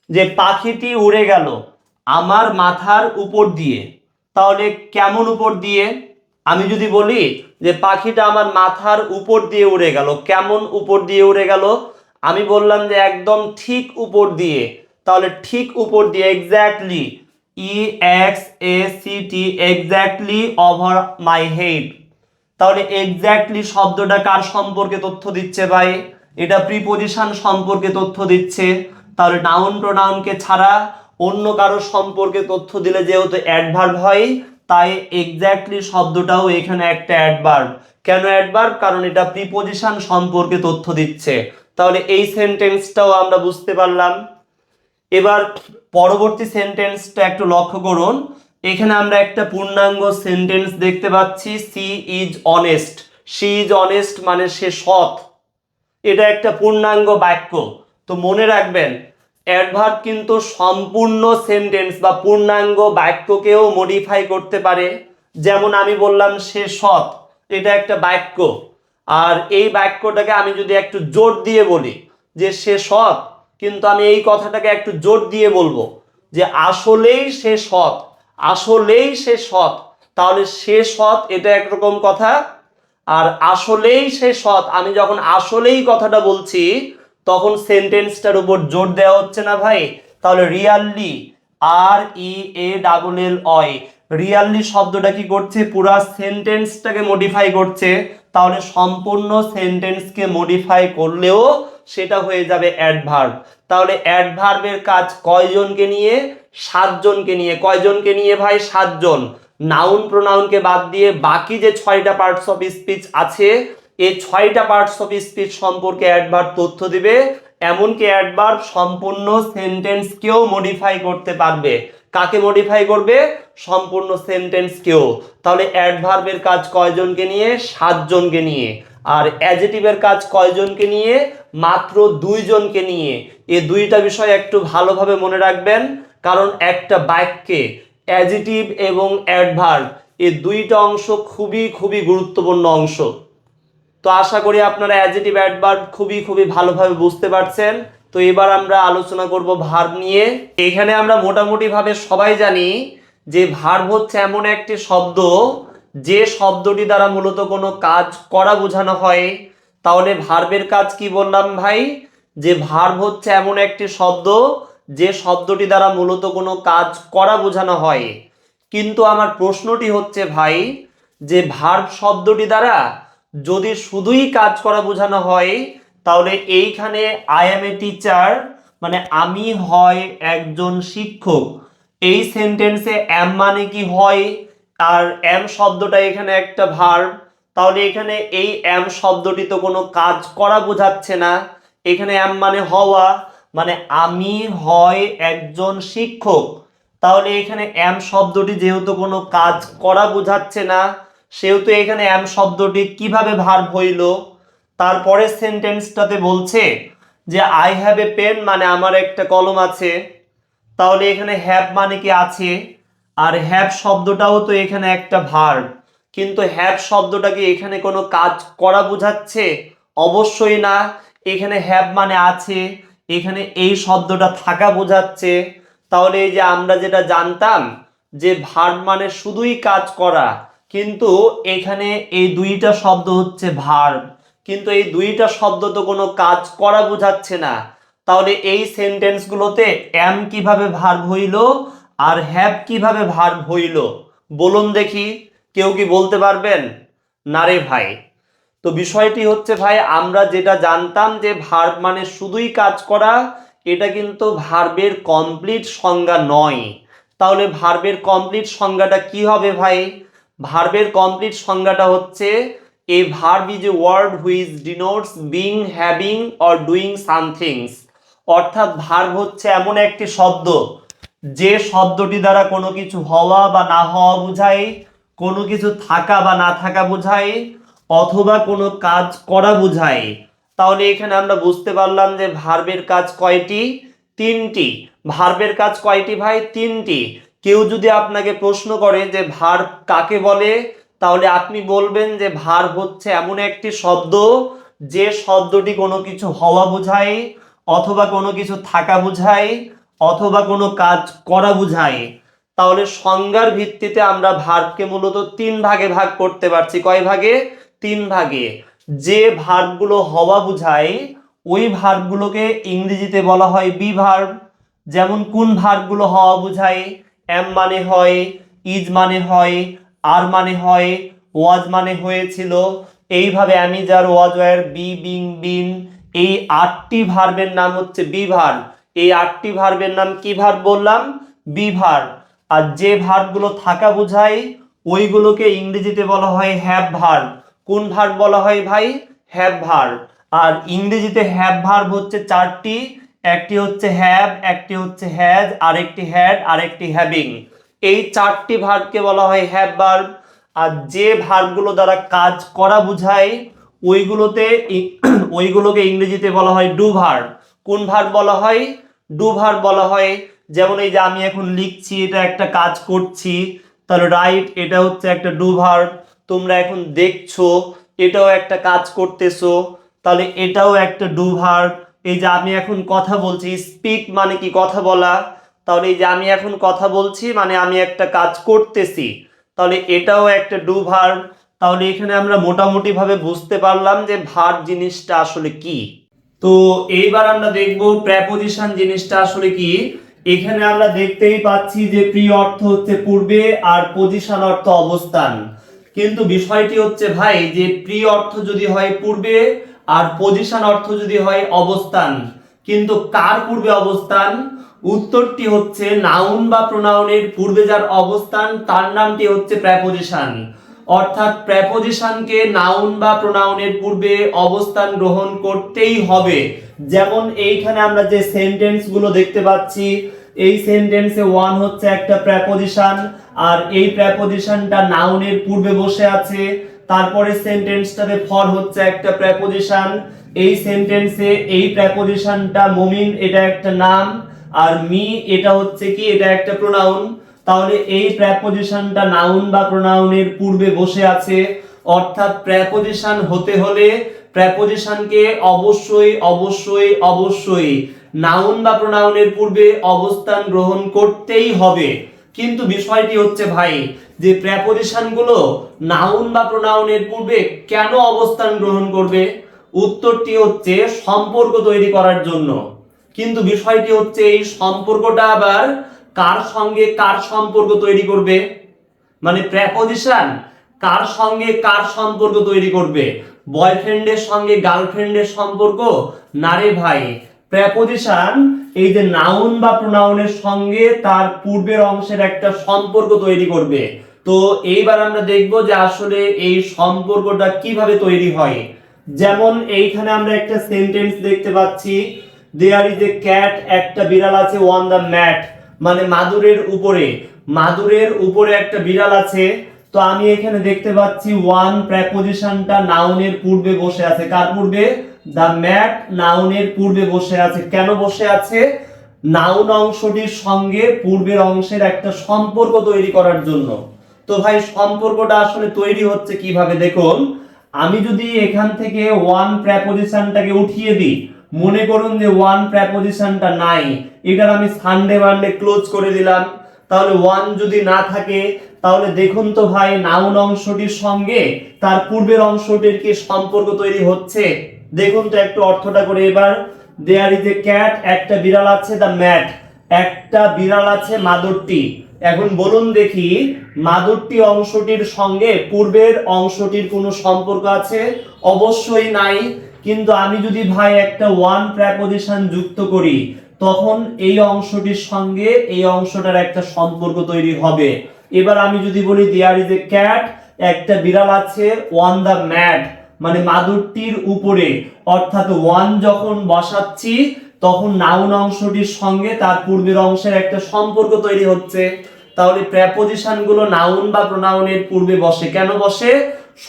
যে পাখিটি উড়ে গেল আমার মাথার উপর দিয়ে, তাহলে কেমন উপর দিয়ে, আমি যদি বলি যে পাখিটা আমার মাথার উপর দিয়ে উড়ে গেল, কেমন উপর দিয়ে উড়ে গেল, আমি বললাম যে একদম ঠিক উপর দিয়ে, তাহলে ঠিক উপর দিয়ে, exactly, EXACT, exactly over my head. তাহলে এক্স্যাক্টলি শব্দটা কার সম্পর্কে তথ্য দিচ্ছে ভাই, এটা প্রিপোজিশন সম্পর্কে তথ্য দিচ্ছে। তাহলে নাউন প্রোনাউনকে ছাড়া অন্য কারো সম্পর্কে তথ্য দিলে যেহেতু অ্যাডভার্ব হয়, তাই এক্স্যাক্টলি শব্দটাও এখানে একটা অ্যাডভার্ব। কেন অ্যাডভার্ব, কারণ এটা প্রিপোজিশন সম্পর্কে তথ্য দিচ্ছে। তাহলে এই সেন্টেন্সটাও আমরা বুঝতে পারলাম। এবার পরবর্তী সেন্টেন্সটা একটু লক্ষ্য করুন, এখানে আমরা একটা পূর্ণাঙ্গ সেন্টেন্স দেখতে পাচ্ছি, she is honest. She is honest মানে সে সৎ, এটা একটা পূর্ণাঙ্গ বাক্য। তো মনে রাখবেন, অ্যাডভার্ব কিন্তু সম্পূর্ণ সেন্টেন্স বা পূর্ণাঙ্গ বাক্যকেও মডিফাই করতে পারে। যেমন আমি বললাম সে সৎ, এটা একটা বাক্য, আর এই বাক্যটাকে আমি যদি একটু জোর দিয়ে বলি যে সে সৎ, কিন্তু আমি এই কথাটাকে একটু জোর দিয়ে বলবো যে আসলেই সে সৎ, আসলেই সে সৎ, তাহলে সে সৎ এটা একরকম কথা, আর আসলেই সে সৎ, আমি যখন আসলেই কথাটা বলছি তখন সেন্টেন্সটার উপর জোর দেওয়া হচ্ছে না ভাই। তাহলে রিয়ালি, REALLY, রিয়ালি শব্দটা কি করছে, পুরো সেন্টেন্সটাকে মডিফাই করছে। তাহলে সম্পূর্ণ সেন্টেন্সকে মডিফাই করলেও সেটা হয়ে যাবে অ্যাডভার্ব। তাহলে অ্যাডভার্বের কাজ কয়জনকে নিয়ে, 7 জনকে নিয়ে। কয়জনকে নিয়ে ভাই, 7 জন। নাউন প্রোনাউনকে বাদ দিয়ে বাকি যে 6টা পার্টস অফ স্পিচ আছে, এই 6টা পার্টস অফ স্পিচ সম্পর্কে অ্যাডভার্ব তথ্য দিবে। এমনকি অ্যাডভার্ব সম্পূর্ণ সেন্টেন্সকেও মডিফাই করতে পারবে। কাকে মডিফাই করবে, সম্পূর্ণ সেন্টেন্সকেও। তাহলে অ্যাডভার্বের কাজ কয়জনকে নিয়ে, 7 জনকে নিয়ে। আর অ্যাডজেটিভের কাজ কয়জনকে নিয়ে, মাত্র 2 জনকে নিয়ে। এই দুইটা বিষয় একটু ভালোভাবে মনে রাখবেন, কারণ একটা বাক্যে অ্যাডজেটিভ এবং অ্যাডভার্ব এই দুইটা অংশ খুবই খুবই গুরুত্বপূর্ণ অংশ। তো আশা করি আপনারা অ্যাডজেটিভ অ্যাডভার্ব খুবই ভালোভাবে বুঝতে পারছেন। তো এবার আমরা আলোচনা করব ভার্ব নিয়ে। এখানে আমরা মোটামুটি ভাবে সবাই জানি যে ভার্ব হচ্ছে এমন একটি শব্দ যে শব্দটি দ্বারা মূলত কোনো কাজ করা বোঝানো হয়। তাহলে ভার্বের কাজ কি বললাম ভাই, যে ভার্ব হচ্ছে এমন একটি শব্দ যে শব্দটি দ্বারা মূলত কোনো কাজ করা বোঝানো হয়। কিন্তু আমার প্রশ্নটি হচ্ছে ভাই, যে ভার্ব শব্দটি দ্বারা যদি শুধুই কাজ করা বোঝানো হয়, তাহলে এইখানে আই অ্যাম এ টিচার মানে আমি হয় একজন শিক্ষক, এই সেন্টেন্সে অ্যাম মানে কি হয়, আর অ্যাম শব্দটা এখানে একটা ভার্ব, তাহলে এখানে এই অ্যাম শব্দটি তো কোনো কাজ করা বোঝাচ্ছে না। এখানে অ্যাম মানে হওয়া, মানে আমি হয় একজন শিক্ষক, তাহলে এখানে অ্যাম শব্দটি যেহেতু কোনো কাজ করা বোঝাচ্ছে না, সেহেতু এখানে অ্যাম শব্দটি কিভাবে ভার্ব হইল। তারপরের সেন্টেন্সটাতে বলছে যে আই হ্যাভ এ পেন মানে আমার একটা কলম আছে, তাহলে এখানে হ্যাভ মানে কি আছে, আর হ্যাভ শব্দটাও তো এখানে একটা ভার্ব, কিন্তু হ্যাভ শব্দটা কি এখানে কোনো কাজ করা বোঝাচ্ছে? অবশ্যই না। এখানে হ্যাভ মানে আছে, এখানে এই শব্দটা থাকা বোঝাচ্ছে। তাহলে এই যে আমরা যেটা জানতাম যে ভার্ব মানে শুধুই কাজ করা, কিন্তু এখানে এই দুইটা শব্দ হচ্ছে ভার্ব, কিন্তু এই দুইটা শব্দ তো কোনো কাজ করা বোঝাচ্ছে না। তাহলে এই সেন্টেন্সগুলোতে অ্যাম কিভাবে ভার্ব হইল আর হ্যাভ কিভাবে ভার্ব হইল, বলুন দেখি, কেউ কি বলতে পারবেন? না রে ভাই। তো বিষয়টি হচ্ছে ভাই, আমরা যেটা জানতাম যে ভার্ব মানে শুধুই কাজ করা, এটা কিন্তু ভার্বের কমপ্লিট সংজ্ঞা নয়। তাহলে ভার্বের কমপ্লিট সংজ্ঞাটা কি হবে ভাই? ভার্বের কমপ্লিট সংজ্ঞাটা হচ্ছে a verb is a word which denotes being, having or doing somethings. অর্থাৎ ভার্ব হচ্ছে এমন একটি শব্দ যে শব্দটি দ্বারা কোনো কিছু হওয়া বা না হওয়া বোঝায়, কোনো কিছু থাকা বা না থাকা বোঝায়, অথবা কোনো কাজ করা বোঝায়। তাহলে এখানে আমরা বুঝতে পারলাম যে ভার্বের কাজ কয়টি? তিনটি। ভার্বের কাজ কয়টি ভাই? তিনটি। কেউ যদি আপনাকে প্রশ্ন করে যে ভার্ব কাকে বলে, তাহলে আপনি বলবেন যে ভার্ব হচ্ছে এমন একটি শব্দ যে শব্দটি কোনো কিছু হওয়া বোঝায়, অথবা কোনো কিছু থাকা বোঝায়, অথবা কোনো কাজ করা বোঝায়। তাহলে সংজ্ঞার ভিত্তিতে আমরা ভার্বকে মূলত তিন ভাগে ভাগ করতে পারছি। কয় ভাগে? তিন ভাগে। যে ভার্বগুলো হওয়া বোঝায় ওই ভার্বগুলোকে ইংরেজিতে বলা হয় বি ভার্ব। যেমন কোন ভার্বগুলো হওয়া বোঝায়? এম মানে হয়, ইজ মানে হয়, আর মানে হয়, ওয়াজ মানে হয়েছিল, এইভাবে আমি যার, was were, be being been, এই আটটি ভার্বের নাম হচ্ছে বি ভার্ব। এই আটটি ভার্বের নাম কি ভার্ব বললাম? Be verb. আর যে ভার্বগুলো থাকা বোঝায় ওইগুলোকে ইংরেজিতে বলা হয় হ্যাভ ভার্ব। কোন ভার্ব বলা হয় ভাই? Have verb. আর ইংরেজিতে হ্যাভ ভার্ব হচ্ছে চারটি, একটি হচ্ছে হ্যাভ, একটি হচ্ছে হ্যাজ, আরেকটি হ্যাড, আরেকটি হ্যাভিং। এই চারটি ভার্বকে বলা হয় হ্যাভ ভার্ব। আর যে ভার্বগুলো দ্বারা কাজ করা বোঝায় ওইগুলোকে ইংরেজিতে বলা হয় ডু ভার্ব। কোন ভার্ব বলা হয়? ডু ভার্ব বলা হয়। যেমন এই যে আমি এখন লিখছি, এটা একটা কাজ করছি, তাহলে রাইট, এটা হচ্ছে একটা ডু ভার্ব। তোমরা এখন দেখছো, এটাও একটা কাজ করতেছো, তাহলে এটাও একটা ডু ভার্ব। এই যে আমি এখন কথা বলছি, স্পিক মানে কি? কথা বলা। তাহলে এই যে আমি এখন কথা বলছি মানে আমি একটা কাজ করতেছি, তাহলে এটাও একটা ডু ভার্ব। তাহলে এখানে আমরা মোটামুটি ভাবে বুঝতে পারলাম যে ভার্ব জিনিসটা আসলে কি। তো এইবার আমরা দেখব প্রেপোজিশন জিনিসটা আসলে কি। এখানে আমরা দেখতেই পাচ্ছি যে প্রি অর্থ হচ্ছে পূর্বে আর পজিশন অর্থ অবস্থান। কিন্তু বিষয়টি হচ্ছে ভাই যে প্রি অর্থ যদি হয় পূর্বে আর পজিশন অর্থ যদি হয় অবস্থান, কিন্তু কার পূর্বে অবস্থান? উত্তরটি হচ্ছে নাউন বা প্রোনাউনের পূর্বে যার অবস্থান তার নামটি হচ্ছে প্রেপোজিশন। অর্থাৎ প্রেপোজিশনকে নাউন বা প্রোনাউনের পূর্বে অবস্থান গ্রহণ করতেই হবে। যেমন এইখানে আমরা যে সেন্টেন্স গুলো দেখতে পাচ্ছি, এই সেন্টেন্সে ওয়ান হচ্ছে একটা প্রেপোজিশন, আর এই প্রেপোজিশনটা নাউনের পূর্বে বসে আছে। তারপরে সেন্টেন্সটাতে ফর হচ্ছে একটা প্রেপোজিশন, এই সেন্টেন্সে এই প্রেপোজিশনটা মুমিন, এটা একটা নাম, আর মি এটা হচ্ছে কি? এটা একটা প্রোনাউন। তাহলে এই প্রেপোজিশনটা নাউন বা প্রোনাউনের পূর্বে বসে আছে। অর্থাৎ প্রেপোজিশন হতে হলে প্রেপোজিশনকে অবশ্যই অবশ্যই অবশ্যই নাউন বা প্রোনাউনের পূর্বে অবস্থান গ্রহণ করতেই হবে। কিন্তু বিষয়টি হচ্ছে ভাই যে প্রেপোজিশনগুলো নাউন বা প্রোনাউনের পূর্বে কেন অবস্থান গ্রহণ করবে? উত্তরটি হচ্ছে সম্পর্ক তৈরি করার জন্য। কিন্তু বিষয়টি হচ্ছে এই সম্পর্কটা আবার কার সঙ্গে কার সম্পর্ক তৈরি করবে? মানে প্রেপোজিশন কার সঙ্গে কার সম্পর্ক তৈরি করবে, বয়ফ্রেন্ডের সঙ্গে গার্লফ্রেন্ডের সম্পর্ক না রে ভাই। প্রেপোজিশন এই যে নাউন বা প্রোনাউনের সঙ্গে তার পূর্বের অংশের একটা সম্পর্ক তৈরি করবে। তো এইবার আমরা দেখব যে আসলে এই সম্পর্কটা কিভাবে তৈরি হয়। যেমন এইখানে আমরা একটা সেন্টেন্স দেখতে পাচ্ছি, দেয়ার ইজ এ ক্যাট, একটা বিড়াল আছে, অন দ্য ম্যাট মানে মাদুরের উপরে একটা বিড়াল আছে। তো আমি এখানে দেখতে পাচ্ছি ওয়ান প্রেপোজিশনটা নাউনের পূর্বে বসে আছে। কার পূর্বে? দ্য ম্যাট নাউনের পূর্বে বসে আছে। কেন বসে আছে? নাউন অংশটির সঙ্গে পূর্বের অংশের একটা সম্পর্ক তৈরি করার জন্য। তো ভাই সম্পর্কটা আসলে তৈরি হচ্ছে কিভাবে দেখুন, আমি যদি এখান থেকে ওয়ান প্রেপোজিশনটাকে উঠিয়ে দিই, মনে করুন যে ওয়ান প্রেপোজিশনটা নাই, এটার আমি সানডে মানডে ক্লোজ করে দিলাম, তাহলে ওয়ান যদি না থাকে তাহলে দেখুন তো ভাই নাউন অংশটির সঙ্গে তার পূর্বের অংশটির কি সম্পর্ক তৈরি হচ্ছে? দেখুন তো একটু অর্থটা করে এবার। দেয়ার ইজ এ ক্যাট, একটা বিড়াল আছে, দ্য ম্যাট একটা বিড়াল আছে, মাদুরটি। এখন বলুন দেখি মাদুরটি অংশটির সঙ্গে পূর্বের অংশটির কোনো সম্পর্ক আছে? অবশ্যই নাই। কিন্তু আমি যদি ভাই একটা ওয়ান প্রেপোজিশন যুক্ত করি তখন এই অংশটির সঙ্গে এই অংশটার একটা সম্পর্ক তৈরি হবে। এবার আমি যদি বলি দেয়ার ইজ এ ক্যাট, একটা বিড়াল আছে, অন দ্য ম্যাট মানে মাদুরটির উপরে, অর্থাৎ ওয়ান যখন বসাচ্ছি তখন নাউন অংশটির সঙ্গে তার পূর্বের অংশের একটা সম্পর্ক তৈরি হচ্ছে। তাহলে প্রেপোজিশন গুলো নাউন বা প্রোনাউনের পূর্বে বসে। কেন বসে?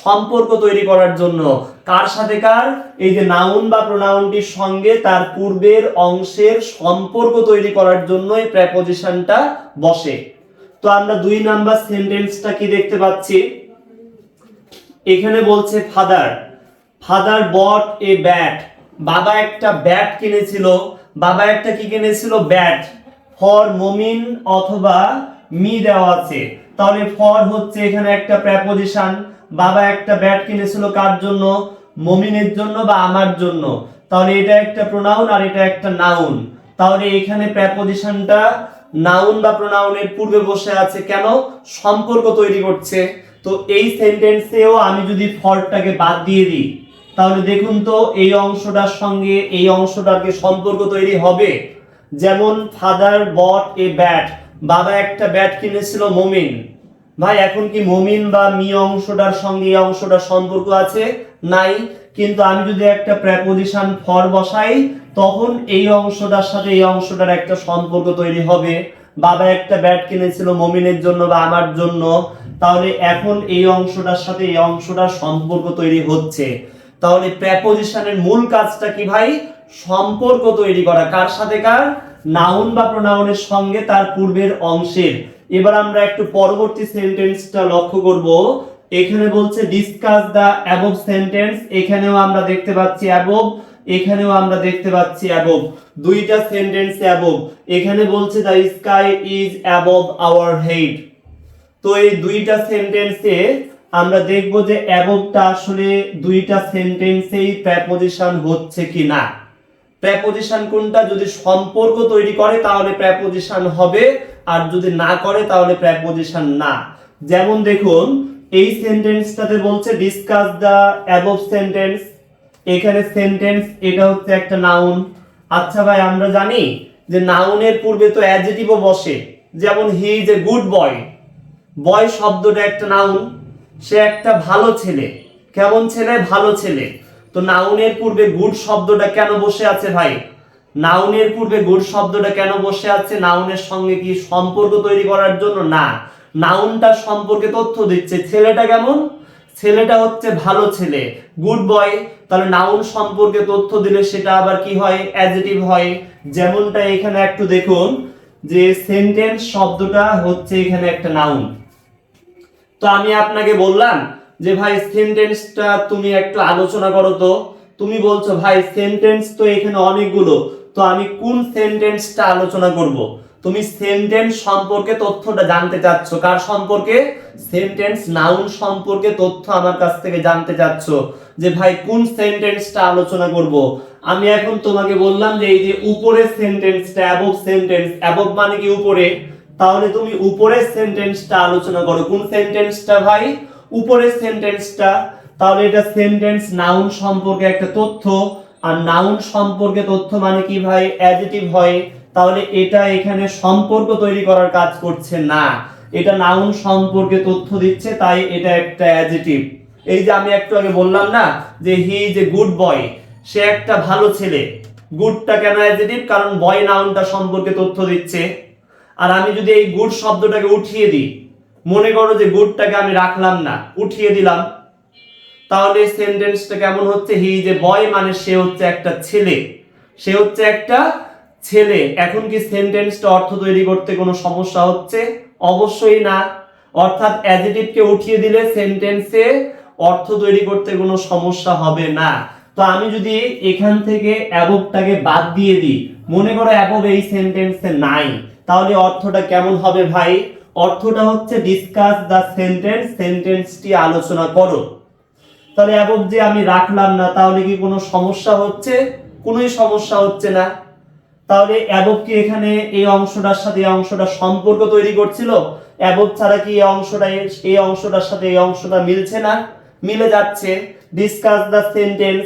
সম্পর্ক তৈরি করার জন্য। কার সাথে কার? এই যে নাউন বা প্রোনাউনটির সঙ্গে তার পূর্বের অংশের সম্পর্ক তৈরি করার জন্যই প্রেপোজিশনটা বসে। তো আমরা 2 নাম্বার সেন্টেন্সটা কি দেখতে পাচ্ছি, এখানে বলছে ফাদার বট এ ব্যাট, বাবা একটা ব্যাট কিনেছিল। বাবা একটা কি কিনেছিল? ব্যাট। ফর মমিন অথবা মি দেওয়া আছে, তাহলে ফর হচ্ছে এখানে একটা প্রেপোজিশন। বাবা একটা ব্যাট কিনেছিল কার জন্য? মমিনের জন্য বা আমার জন্য। তাহলে এটা একটা প্রোনাউন আর এটা একটা নাউন। তাহলে এখানে প্রেপোজিশনটা নাউন বা প্রোনাউনের পূর্বে বসে আছে। কেন? সম্পর্ক তৈরি করছে। তো এই সেন্টেন্সেও আমি যদি ফরটাকে বাদ দিয়ে দিই তাহলে দেখুন তো এই অংশটার সঙ্গে এই অংশটার কি সম্পর্ক তৈরি হবে? যেমন ফাদার বট এ ব্যাট, বাবা একটা ব্যাট কিনেছিল মমিন। ভাই এখন কি মমিন বা মি অংশটার সঙ্গে এই অংশটার সম্পর্ক আছে? নাই। কিন্তু আমি যদি একটা প্রেপোজিশন ফর বসাই তখন এই অংশটার সাথে এই অংশটার একটা সম্পর্ক তৈরি হবে। বাবা একটা ব্যাট কিনেছিল মমিনের জন্য বা আমার জন্য, তাহলে এখন এই অংশটার সাথে এই অংশটার সম্পর্ক তৈরি হচ্ছে। তাহলে প্রেপোজিশনের মূল কাজটা কি ভাই? সম্পর্ক তৈরি করা। কার সাথে কার? নাউন বা প্রোনাউনের সঙ্গে তার পূর্বের অংশের। এবার আমরা একটু পরবর্তী সেন্টেন্সটা লক্ষ্য করব। এখানে বলছে ডিসকাস দ্য অ্যাবভ সেন্টেন্স, এখানেও আমরা দেখতে পাচ্ছি অ্যাবভ, এখানেও আমরা দেখতে পাচ্ছি অ্যাবভ, দুইটা সেন্টেন্স অ্যাবভ। এখানে বলছে the sky is above our head. তো এই দুইটা সেন্টেন্সে আমরা দেখব যে অ্যাবভটা আসলে দুইটা সেন্টেন্সেই প্রেপোজিশন হচ্ছে কি না। প্রেপোজিশন কোনটা? যদি সম্পর্ক তৈরি করে তাহলে প্রেপোজিশন হবে, আর যদি না করে তাহলে প্রেপোজিশন না। যেমন দেখুন এই সেন্টেন্সটাতে বলছে ডিসকাস দ্য অ্যাবভ সেন্টেন্স, এখানে সেন্টেন্স এটা হচ্ছে একটা নাউন। আচ্ছা ভাই আমরা জানি যে নাউনের পূর্বে তো অ্যাডজেটিভও বসে। যেমন he is a good boy, বয় শব্দটা একটা নাউন, সে একটা ভালো ছেলে। কেমন ছেলে? ভালো ছেলে। তো নাউনের পূর্বে গুড শব্দটা কেন বসে আছে ভাই? নাউনের পূর্বে গুড শব্দটা কেন বসে আছে? নাউনের সঙ্গে কি সম্পর্ক তৈরি করার জন্য? না, নাউনটা সম্পর্কে তথ্য দিচ্ছে। ছেলেটা কেমন? ছেলেটা হচ্ছে ভালো ছেলে, গুড বয়। তাহলে নাউন সম্পর্কে তথ্য দিলে সেটা আবার কি হয়? অ্যাডজেটিভ হয়। যেমনটা এখানে একটু দেখুন যে সেন্টেন্স শব্দটা হচ্ছে এখানে একটা নাউন। তো আমি আপনাকে বললাম যে ভাই সেন্টেন্সটা তুমি একটু আলোচনা করো। তো তুমি বলছো ভাই সেন্টেন্স তো এখানে অনেকগুলো, তো আমি কোন সেন্টেন্সটা আলোচনা করব? তুমি সেন্টেন্স সম্পর্কে তথ্যটা জানতে চাচ্ছ। কার সম্পর্কে? সেন্টেন্স নাউন সম্পর্কে তথ্য আমার কাছ থেকে জানতে চাচ্ছ যে ভাই কোন সেন্টেন্সটা আলোচনা করব। আমি এখন তোমাকে বললাম যে এই যে উপরের সেন্টেন্সটা অ্যাবভ সেন্টেন্স, অ্যাবভ মানে কি উপরে, তাহলে তুমি উপরের সেন্টেন্সটা আলোচনা করো। কোন সেন্টেন্সটা ভাই? উপরের সেন্টেন্সটা। তাহলে এটা সেন্টেন্স নাউন সম্পর্কে একটা তথ্য, আর নাউন সম্পর্কে তথ্য মানে কি ভাই? অ্যাডজেক্টিভ হয়। তাহলে এটা এখানে সম্পর্ক তৈরি করার কাজ করছে না, এটা নাউন সম্পর্কে তথ্য দিচ্ছে, তাই এটা একটা অ্যাডজেক্টিভ। এই যে আমি একটু আগে বললাম না যে he is a good boy, সে একটা ভালো ছেলে। গুডটা কেন অ্যাডজেক্টিভ? কারণ বয় নাউনটা সম্পর্কে তথ্য দিচ্ছে। আর আমি যদি এই গুড শব্দটাকে উঠিয়ে দিই, মনে করো যে গুডটাকে আমি রাখলাম না, উঠিয়ে দিলাম, তাহলে সেন্টেন্সটা কেমন হচ্ছে? হি ইজ এ বয় মানে সে হচ্ছে একটা ছেলে, সে হচ্ছে একটা ছেলে। এখন কি সেন্টেন্সটা অর্থ তৈরি করতে কোনো সমস্যা হচ্ছে? অবশ্যই না। অর্থাৎ অ্যাডজেক্টিভকে উঠিয়ে দিলে সেন্টেন্সে অর্থ তৈরি করতে কোনো সমস্যা হবে না। তো আমি যদি এখান থেকে অ্যাবভটাকে বাদ দিয়ে দিই, মনে করো অ্যাবভ এই সেন্টেন্সে নাই, তাহলে অর্থটা কেমন হবে ভাই? অর্থটা হচ্ছে ডিসকাস দ্য সেন্টেন্স, সেন্টেন্সটি আলোচনা করো। তাহলে অ্যাবভ যে আমি রাখলাম না, তাহলে কি কোনো সমস্যা হচ্ছে? কোনোই সমস্যা হচ্ছে না। তাহলে অ্যাবভ কি এখানে এই অংশটার সাথে এই অংশটা সম্পর্ক তৈরি করছিল? অ্যাবভ ছাড়া কি এই অংশটার সাথে এই অংশটা মিলছে না? মিলে যাচ্ছে। ডিসকাস দ্য সেন্টেন্স,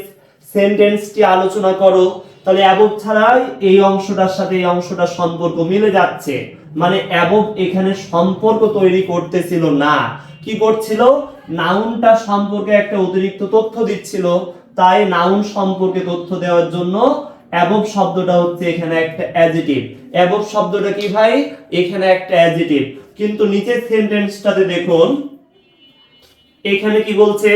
সেন্টেন্সটি আলোচনা করো। তাহলে অ্যাবভ ছাড়াই এই অংশটার সাথে এই অংশটার সম্পর্ক মিলে যাচ্ছে, মানে অ্যাবভ এখানে সম্পর্ক তৈরি করতেছিল না। কি করছিল? নাউনটা সম্পর্কে একটা অতিরিক্ত তথ্য দিচ্ছিল, তাই নাউন সম্পর্কে তথ্য দেওয়ার জন্য অ্যাবভ শব্দটা হচ্ছে এখানে একটা অ্যাডজেক্টিভ। অ্যাবভ শব্দটা কি ভাই? এখানে একটা অ্যাডজেক্টিভ। কিন্তু নিচের সেন্টেন্সটাতে দেখুন, এখানে কি বলছে?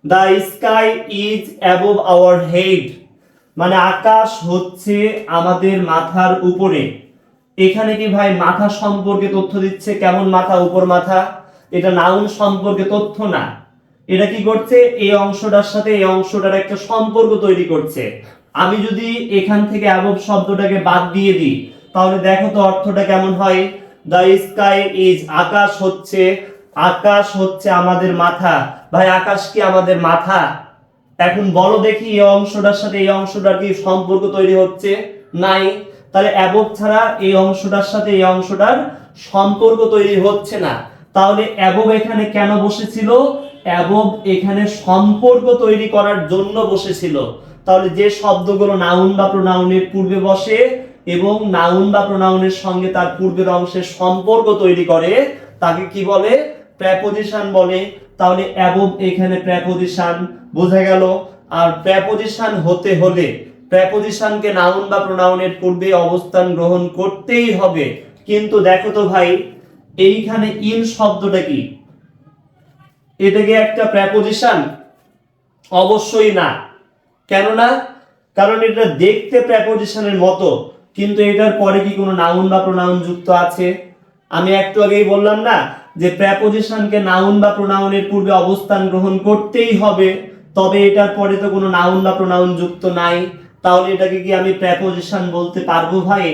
The sky is above our head, মানে আকাশ হচ্ছে আমাদের মাথার উপরে। এখানে কি ভাই মাথা সম্পর্কে তথ্য দিচ্ছে? কেমন মাথা? উপর মাথা। এটা নাউন সম্পর্কে তথ্য না, এটা কি করছে? এই অংশটার সাথে এই অংশটার একটা সম্পর্ক তৈরি করছে। আমি যদি এখান থেকে অ্যাবভ শব্দটাকে বাদ দিয়ে দিই, তাহলে দেখো তো অর্থটা কেমন হয়? দ্য স্কাই ইজ, আকাশ হচ্ছে আমাদের মাথা। ভাই আকাশ কি আমাদের মাথা? এখন বলো দেখি এই অংশটার সাথে এই অংশটার কি সম্পর্ক তৈরি হচ্ছে? নাই। তাহলে অ্যাবভ ছাড়া এই অংশটার সাথে এই অংশটার সম্পর্ক তৈরি হচ্ছে না। তাহলে অ্যাবভ এখানে কেন বসেছিল? অ্যাবভ এখানে সম্পর্ক তৈরি করার জন্য বসেছিল। তাহলে যে শব্দগুলো নাউন বা প্রোনাউনের পূর্বে বসে এবং নাউন বা প্রোনাউনের সঙ্গে তার পূর্বের অংশের সম্পর্ক তৈরি করে, তাকে কি বলে? প্রেপোজিশন বলে। তাহলে অ্যাবভ এখানে প্রেপোজিশন, বোঝা গেল? আর প্রেপোজিশন হতে হলে প্রেপোজিশনকে নাউন বা প্রোনাউনের পূর্বে অবস্থান গ্রহণ করতেই হবে। কিন্তু দেখো তো ভাই, এইখানে ইন শব্দটা কি? এটা কি একটা প্রেপোজিশন? অবশ্যই না। কেন না? কারণ এটা দেখতে প্রেপোজিশনের মতো, কিন্তু এটার পরে কি কোনো নাউন বা প্রোনাউন যুক্ত আছে? আমি একটু আগেই বললাম না যে প্রেপোজিশনকে নাউন বা প্রোনাউনের পূর্বে অবস্থান গ্রহণ করতেই হবে, তবে এটার পরে তো কোনো নাউন বা প্রোনাউন যুক্ত নাই। তাহলে এটাকে কি আমি প্রেপোজিশন বলতে পারবো ভাই?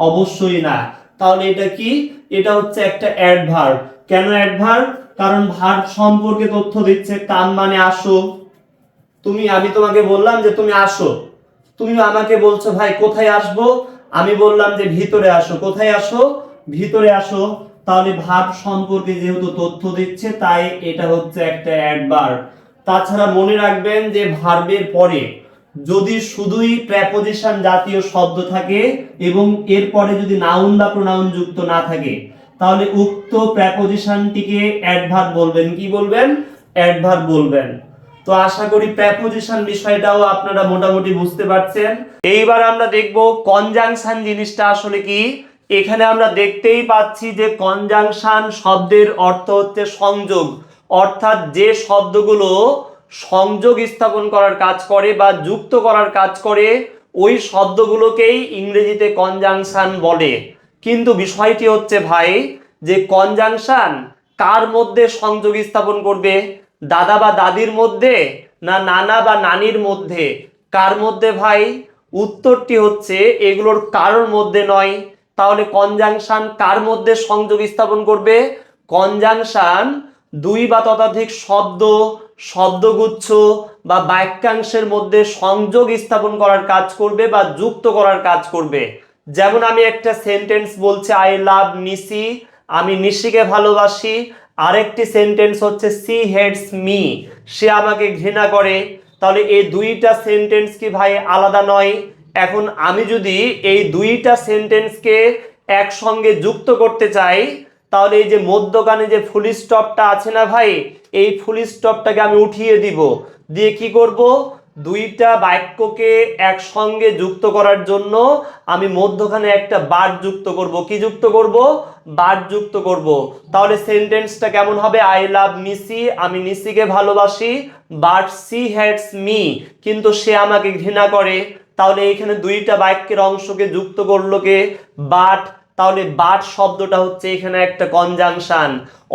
অবশ্যই না। তাহলে এটা কি? এটা হচ্ছে একটা অ্যাডভার্ব। কেন অ্যাডভার্ব? কারণ ভার্ব সম্পর্কে তথ্য দিচ্ছে। কাম মানে আসো। আমি তোমাকে বললাম যে তুমি আসো, তুমি আমাকে বলছো ভাই কোথায় আসবো? আমি বললাম যে ভিতরে আসো। কোথায় আসো? ভিতরে আসো। তাহলে ভার্ব সম্পর্কে যেহেতু তথ্য দিচ্ছে, তাই এটা হচ্ছে একটা অ্যাডভার্ব। তাছাড়া মনে রাখবেন যে ভার্বের পরে যদি শুধুই প্রেপোজিশন জাতীয় শব্দ থাকে এবং এর পরে যদি নাউন বা প্রোনাউন যুক্ত না থাকে, তাহলে উক্ত প্রেপোজিশনটিকে অ্যাডভার্ব বলবেন। কি বলবেন? অ্যাডভার্ব বলবেন। তো আশা করি প্রেপোজিশন বিষয়টাও আপনারা মোটামুটি বুঝতে পারছেন। এইবার আমরা দেখব কনজাংশন জিনিসটা আসলে কি। এখানে আমরা দেখতেই পাচ্ছি যে কনজাংশন শব্দের অর্থ হচ্ছে সংযোগ, অর্থাৎ যে শব্দগুলো সংযোগ স্থাপন করার কাজ করে বা যুক্ত করার কাজ করে, ওই শব্দগুলোকেই ইংরেজিতে কনজাংশন বলে। কিন্তু বিষয়টি হচ্ছে ভাই যে কনজাংশন কার মধ্যে সংযোগ স্থাপন করবে? দাদা বা দাদির মধ্যে, না নানা বা নানির মধ্যে? কার মধ্যে ভাই? উত্তরটি হচ্ছে এগুলোর কারোর মধ্যে নয়। তাহলে কনজাংশন কার মধ্যে সংযোগ স্থাপন করবে? কনজাংশন দুই বা ততোধিক শব্দ, শব্দগুচ্ছ বা বাক্যাংশের মধ্যে সংযোগ স্থাপন করার কাজ করবে বা যুক্ত করার কাজ করবে। যেমন আমি একটা সেন্টেন্স বলছি আই লাভ নিশি, আমি নিশিকে ভালোবাসি। আরেকটি সেন্টেন্স হচ্ছে সি হেটস মি, সে আমাকে ঘৃণা করে। তাহলে এই দুইটা সেন্টেন্স কি ভাই আলাদা নয়? এখন আমি যদি এই দুইটা সেন্টেন্সকে একসঙ্গে যুক্ত করতে চাই, তাহলে এই যে মধ্যখানে যে ফুল স্টপটা আছে না ভাই, এই ফুল স্টপটাকে আমি উঠিয়ে দিব, দিয়ে কি করব, দুইটা বাক্যকে একসঙ্গে যুক্ত করার জন্য আমি মধ্যখানে একটা বার যুক্ত করব। কি যুক্ত করব? বার যুক্ত করব। তাহলে সেন্টেন্সটা কেমন হবে? আই লাভ নিশি, আমি নিশিকে ভালোবাসি, বাট সি হ্যাটস মি, কিন্তু সে আমাকে ঘৃণা করে। তাহলে এখানে দুইটা বাক্যের অংশকে যুক্ত করলো কে? বাট। তাহলে বাট শব্দটা হচ্ছে এখানে একটা কনজাংশন,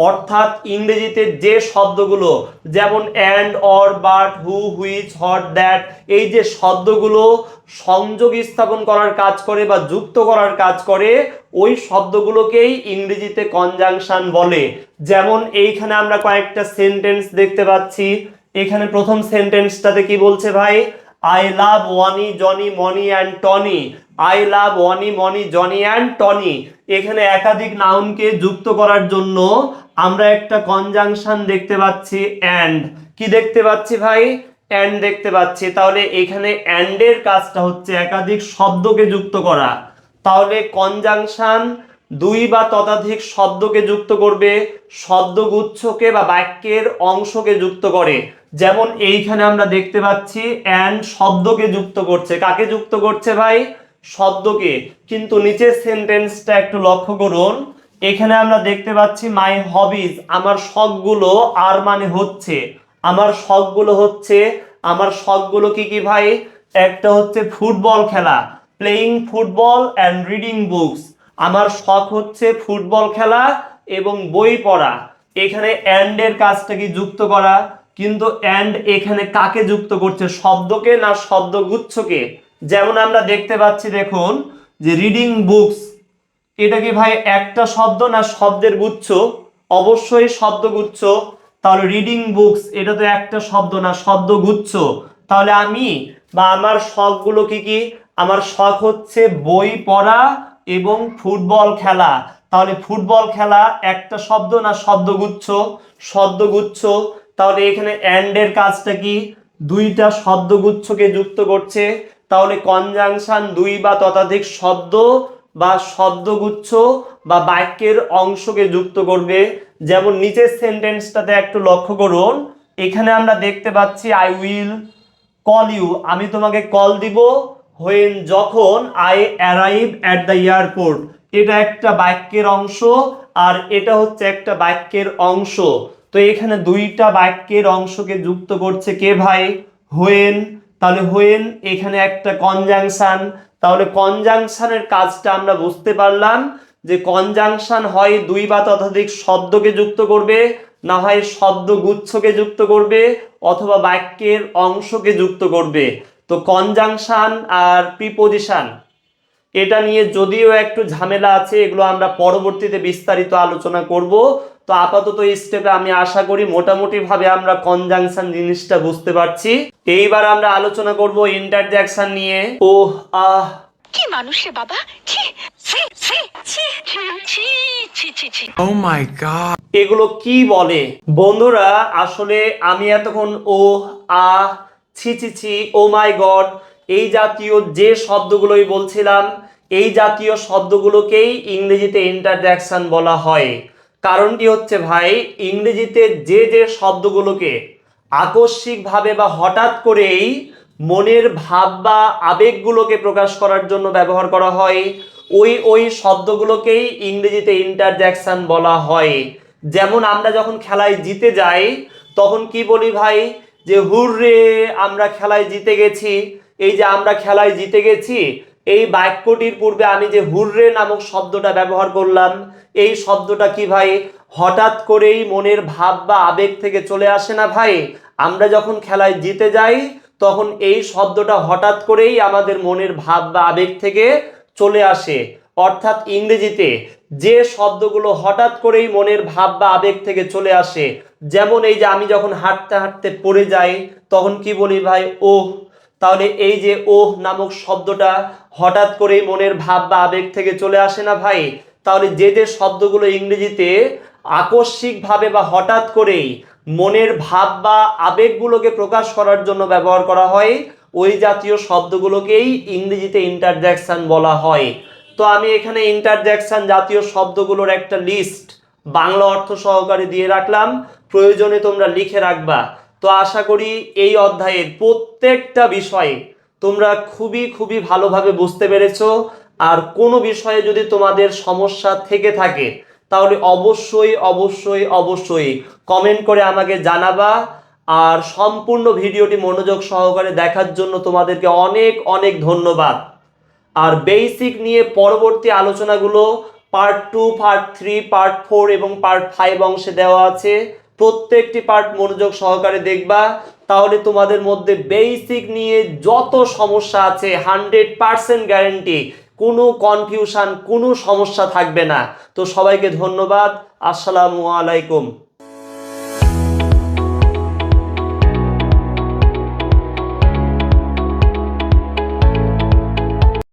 অর্থাৎ ইংরেজিতে যে শব্দগুলো যেমন and, or, but, who, which, hot, that, এই যে শব্দগুলো সংযোগ স্থাপন করার কাজ করে বা যুক্ত করার কাজ করে, ওই শব্দগুলোকেই ইংরেজিতে কনজাংশন বলে। যেমন এইখানে আমরা কয়েকটা সেন্টেন্স দেখতে পাচ্ছি। এখানে প্রথম সেন্টেন্সটাতে কি বলছে ভাই? I love Wony, Johnny, Money and Tony. I love Wony, Money, Johnny and Tony. এখানে একাধিক নাউনকে যুক্ত করার জন্য আমরা একটা কনজাংশন দেখতে পাচ্ছি অ্যান্ড। কি দেখতে পাচ্ছি ভাই? অ্যান্ড দেখতে পাচ্ছি। তাহলে এখানে অ্যান্ডের কাজটা হচ্ছে একাধিক শব্দকে যুক্ত করা। তাহলে কনজাংশন দুই বা ততোধিক শব্দকে যুক্ত করবে, শব্দগুচ্ছকে বা বাক্যের অংশকে যুক্ত করে। যেমন এইখানে আমরা দেখতে পাচ্ছি অ্যান্ড শব্দকে যুক্ত করছে। কাকে যুক্ত করছে ভাই? শব্দকে। কিন্তু নিচের সেন্টেন্সটা একটু লক্ষ্য করুন। এখানে আমরা দেখতে পাচ্ছি মাই হবিজ, আমার শখগুলো, আর মানে হচ্ছে, আমার শখগুলো হচ্ছে, আমার শখগুলো কি কি ভাই? একটা হচ্ছে ফুটবল খেলা, playing football and reading books. আমার শখ হচ্ছে ফুটবল খেলা এবং বই পড়া। এখানে অ্যান্ড এর কাজটা কি? যুক্ত করা। কিন্তু অ্যান্ড এখানে কাকে যুক্ত করছে? শব্দকে না শব্দগুচ্ছকে? যেমন আমরা দেখতে পাচ্ছি, দেখুন যে রিডিং বুকস, এটা কি ভাই একটা শব্দ না শব্দের গুচ্ছ? অবশ্যই শব্দগুচ্ছ। তাহলে রিডিং বুকস এটা তো একটা শব্দ না শব্দগুচ্ছ। তাহলে আমি বা আমার শখগুলো কি কি? আমার শখ হচ্ছে বই পড়া এবং ফুটবল খেলা। তাহলে ফুটবল খেলা একটা শব্দ না শব্দগুচ্ছ? শব্দগুচ্ছ। তাহলে এখানে অ্যান্ড এর কাজটা কি? দুইটা শব্দগুচ্ছকে যুক্ত করছে। তাহলে কনজাংশন দুই বা ততোধিক শব্দ বা শব্দগুচ্ছ বা বাক্যের অংশকে যুক্ত করবে। যেমন নিচের সেন্টেন্সটাতে একটু লক্ষ্য করুন। এখানে আমরা দেখতে পাচ্ছি আই উইল কল ইউ, আমি তোমাকে কল দিব, হোয়েন যখন, I arrive at the airport, এটা একটা বাক্যের অংশ আর এটা হচ্ছে একটা বাক্যের অংশ। তো এখানে দুইটা বাক্যের অংশকে যুক্ত করছে কে ভাই? হোয়েন। তাহলে হোয়েন এখানে একটা কনজাংশন। তাহলে কনজাংশনের কাজটা আমরা বুঝতে পারলাম যে কনজাংশন হয় দুই বা ততোধিক শব্দকে যুক্ত করবে, না হয় শব্দগুচ্ছকে যুক্ত করবে, অথবা বাক্যের অংশকে যুক্ত করবে। তো কনজাংশন আর প্রিপোজিশন এটা নিয়ে যদিও একটু ঝামেলা আছে, এগুলো আমরা পরবর্তীতে বিস্তারিত আলোচনা করব। তো আপাতত এই স্টেপে আমি আশা করি মোটামুটি ভাবে আমরা কনজাংশন জিনিসটা বুঝতে পারছি। এইবার আমরা আলোচনা করব ইন্টারজেকশন নিয়ে। ও আহ কি মানুষ রে বাবা, ছি ছি ছি ছি ছি ছি ছি ছি। Oh my god. এগুলো কি বলে বন্ধুরা? আসলে আমি এতক্ষণ ও আ ছি ছি ছি, ও মাই গড, এই জাতীয় যে শব্দগুলোই বলছিলাম, এই জাতীয় শব্দগুলোকেই ইংরেজিতে ইন্টারজেকশন বলা হয়। কারণটি হচ্ছে ভাই, ইংরেজিতে যে যে শব্দগুলোকে আকস্মিকভাবে বা হঠাৎ করেই মনের ভাব বা আবেগগুলোকে প্রকাশ করার জন্য ব্যবহার করা হয়, ওই ওই শব্দগুলোকেই ইংরেজিতে ইন্টারজেকশন বলা হয়। যেমন আমরা যখন খেলায় জিতে যাই তখন কি বলি ভাই? যে হুররে, আমরা খেলায় জিতে গেছি। এই যে আমরা খেলায় জিতে গেছি, এই বাক্যটির পূর্বে আমি যে হুররে নামক শব্দটা ব্যবহার করলাম, এই শব্দটা কি ভাই? হঠাৎ করেই মনের ভাব বা আবেগ থেকে চলে আসে না ভাই? আমরা যখন খেলায় জিতে যাই তখন এই শব্দটা হঠাৎ করেই আমাদের মনের ভাব বা আবেগ থেকে চলে আসে। অর্থাৎ ইংরেজিতে যে শব্দগুলো হঠাৎ করেই মনের ভাব বা আবেগ থেকে চলে আসে, যেমন এই যে আমি যখন হাঁটতে হাঁটতে পড়ে যাই তখন কি বলি ভাই? ও। তাহলে এই যে ওহ নামক শব্দটা হঠাৎ করেই মনের ভাব বা আবেগ থেকে চলে আসে না ভাই? তাহলে যে যে শব্দগুলো ইংরেজিতে আকস্মিকভাবে বা হঠাৎ করেই মনের ভাব বা আবেগগুলোকে প্রকাশ করার জন্য ব্যবহার করা হয়, ওই জাতীয় শব্দগুলোকেই ইংরেজিতে ইন্টারজেকশন বলা হয়। তো আমি এখানে ইন্টারজেকশন জাতীয় শব্দগুলোর একটা লিস্ট বাংলা অর্থ সহকারে দিয়ে রাখলাম, প্রয়োজনে তোমরা লিখে রাখবা। তো আশা করি এই অধ্যায়ের প্রত্যেকটা বিষয়ে তোমরা খুবই ভালোভাবে বুঝতে পেরেছো। আর কোনো বিষয়ে যদি তোমাদের সমস্যা থেকে থাকে তাহলে অবশ্যই কমেন্ট করে আমাকে জানাবা। আর সম্পূর্ণ ভিডিওটি মনোযোগ সহকারে দেখার জন্য তোমাদেরকে অনেক ধন্যবাদ। আর বেসিক নিয়ে পরবর্তী আলোচনাগুলো পার্ট 2, পার্ট 3, পার্ট 4 এবং পার্ট 5 অংশে দেওয়া আছে। প্রত্যেকটি পার্ট মনোযোগ সহকারে দেখবা, তাহলে তোমাদের মধ্যে বেসিক নিয়ে যত সমস্যা আছে 100% গ্যারান্টি কোনো কনফিউশন, কোনো সমস্যা থাকবে না। তো সবাইকে ধন্যবাদ। আসসালামু আলাইকুম।